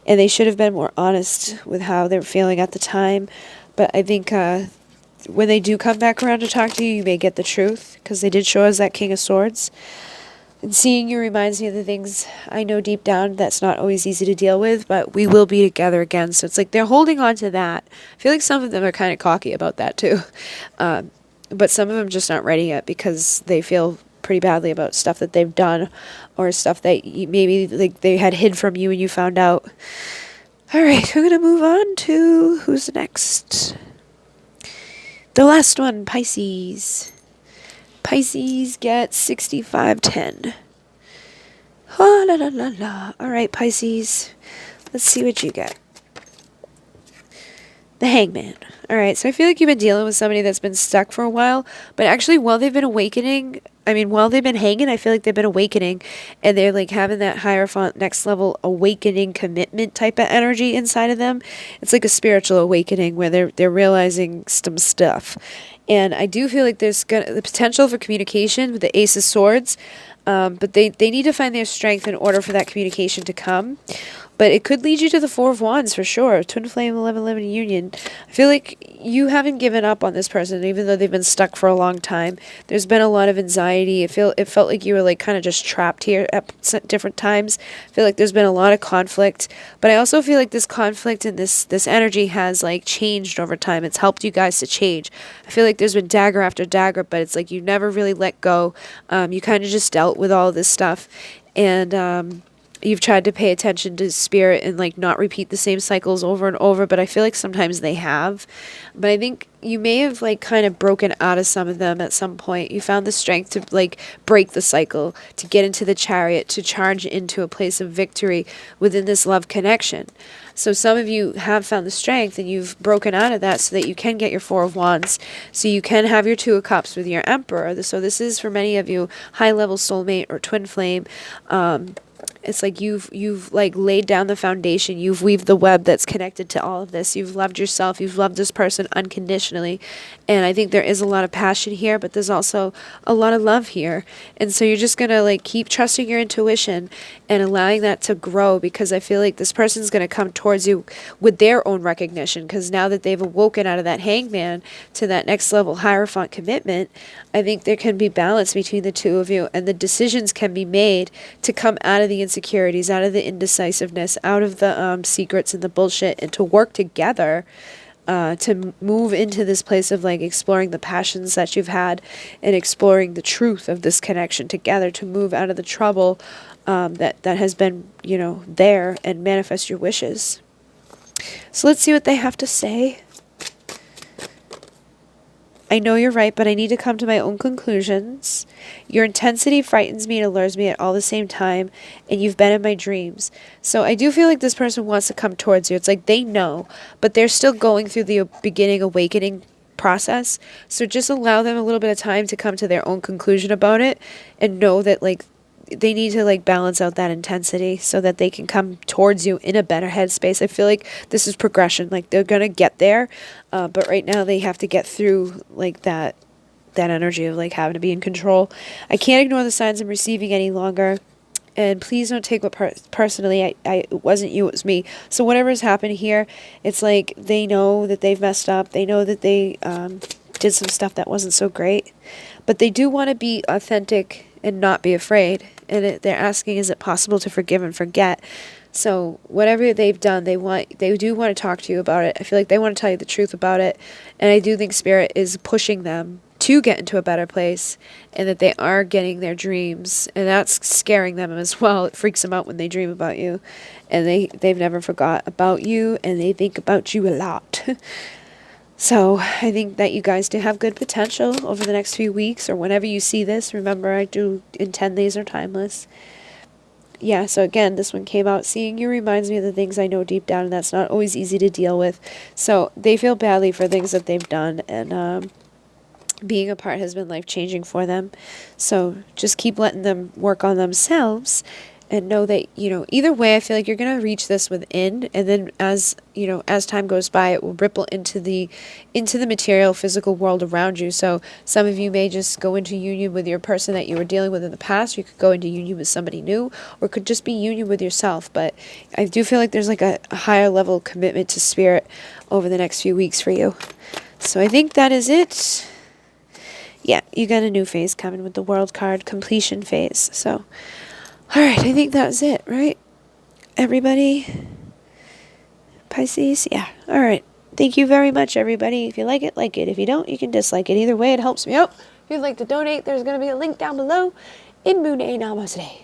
And they should have been more honest with how they're feeling at the time. But I think when they do come back around to talk to you, you may get the truth. Because they did show us that King of Swords. And seeing you reminds me of the things I know deep down that's not always easy to deal with. But we will be together again. So it's like they're holding on to that. I feel like some of them are kind of cocky about that too. But some of them just aren't ready yet because they feel pretty badly about stuff that they've done or stuff that maybe like they had hid from you and you found out. All right, we're going to move on to who's next. The last one, Pisces. Pisces gets 6510. Oh, la, la, la, la. All right, Pisces. Let's see what you get. The Hangman. All right, so I feel like you've been dealing with somebody that's been stuck for a while, but actually while they've been awakening, while they've been hanging, I feel like they've been awakening, and they're like having that Hierophant next level awakening commitment type of energy inside of them. It's like a spiritual awakening where they're realizing some stuff. And I do feel like there's the potential for communication with the Ace of Swords, but they need to find their strength in order for that communication to come. But it could lead you to the Four of Wands for sure. Twin Flame 1111 union. I feel like you haven't given up on this person, even though they've been stuck for a long time. There's been a lot of anxiety. It felt like you were like kind of just trapped here at different times. I feel like there's been a lot of conflict. But I also feel like this conflict and this energy has like changed over time. It's helped you guys to change. I feel like there's been dagger after dagger, but it's like you never really let go. You kind of just dealt with all this stuff. And you've tried to pay attention to Spirit and like not repeat the same cycles over and over, but I feel like sometimes they have. But I think you may have like kind of broken out of some of them at some point. You found the strength to like break the cycle, to get into the Chariot, to charge into a place of victory within this love connection. So some of you have found the strength and you've broken out of that so that you can get your Four of Wands, so you can have your Two of Cups with your Emperor. So this is for many of you high level soulmate or twin flame. It's like you've like laid down the foundation. You've weaved the web that's connected to all of this. You've loved yourself. You've loved this person unconditionally. And I think there is a lot of passion here, but there's also a lot of love here. And so you're just going to like keep trusting your intuition and allowing that to grow, because I feel like this person's going to come towards you with their own recognition, because now that they've awoken out of that Hangman to that next level Hierophant commitment, I think there can be balance between the two of you, and the decisions can be made to come out of the insecurities, out of the indecisiveness, out of the secrets and the bullshit, and to work together to move into this place of like exploring the passions that you've had and exploring the truth of this connection together, to move out of the trouble that has been, there, and manifest your wishes. So let's see what they have to say. I know you're right, but I need to come to my own conclusions. Your intensity frightens me and allures me at all the same time, and you've been in my dreams. So I do feel like this person wants to come towards you. It's like they know, but they're still going through the beginning awakening process. So just allow them a little bit of time to come to their own conclusion about it, and know that like they need to like balance out that intensity so that they can come towards you in a better headspace. I feel like this is progression. Like they're going to get there. But right now they have to get through like that energy of like having to be in control. I can't ignore the signs I'm receiving any longer. And please don't take what personally. It wasn't you, it was me. So whatever has happened here, it's like they know that they've messed up. They know that they did some stuff that wasn't so great. But they do want to be authentic and not be afraid. And they're asking, is it possible to forgive and forget? So whatever they've done, they do want to talk to you about it. I feel like they want to tell you the truth about it. And I do think Spirit is pushing them to get into a better place, and that they are getting their dreams, and that's scaring them as well. It freaks them out when they dream about you, and they've never forgot about you, and they think about you a lot. So I think that you guys do have good potential over the next few weeks, or whenever you see this. Remember, I do intend these are timeless. Yeah, so again, this one came out. Seeing you reminds me of the things I know deep down, and that's not always easy to deal with. So they feel badly for things that they've done, and being apart has been life-changing for them. So just keep letting them work on themselves, and know that, either way, I feel like you're going to reach this within, and then as time goes by, it will ripple into the material, physical world around you. So some of you may just go into union with your person that you were dealing with in the past. You could go into union with somebody new, or it could just be union with yourself. But I do feel like there's like a higher level commitment to Spirit over the next few weeks for you. So I think that is it. Yeah, you got a new phase coming with the World card, completion phase. So, all right, I think that's it, right? Everybody? Pisces? Yeah, all right. Thank you very much, everybody. If you like it, like it. If you don't, you can dislike it. Either way, it helps me out. If you'd like to donate, there's going to be a link down below. In Moon A Namaste.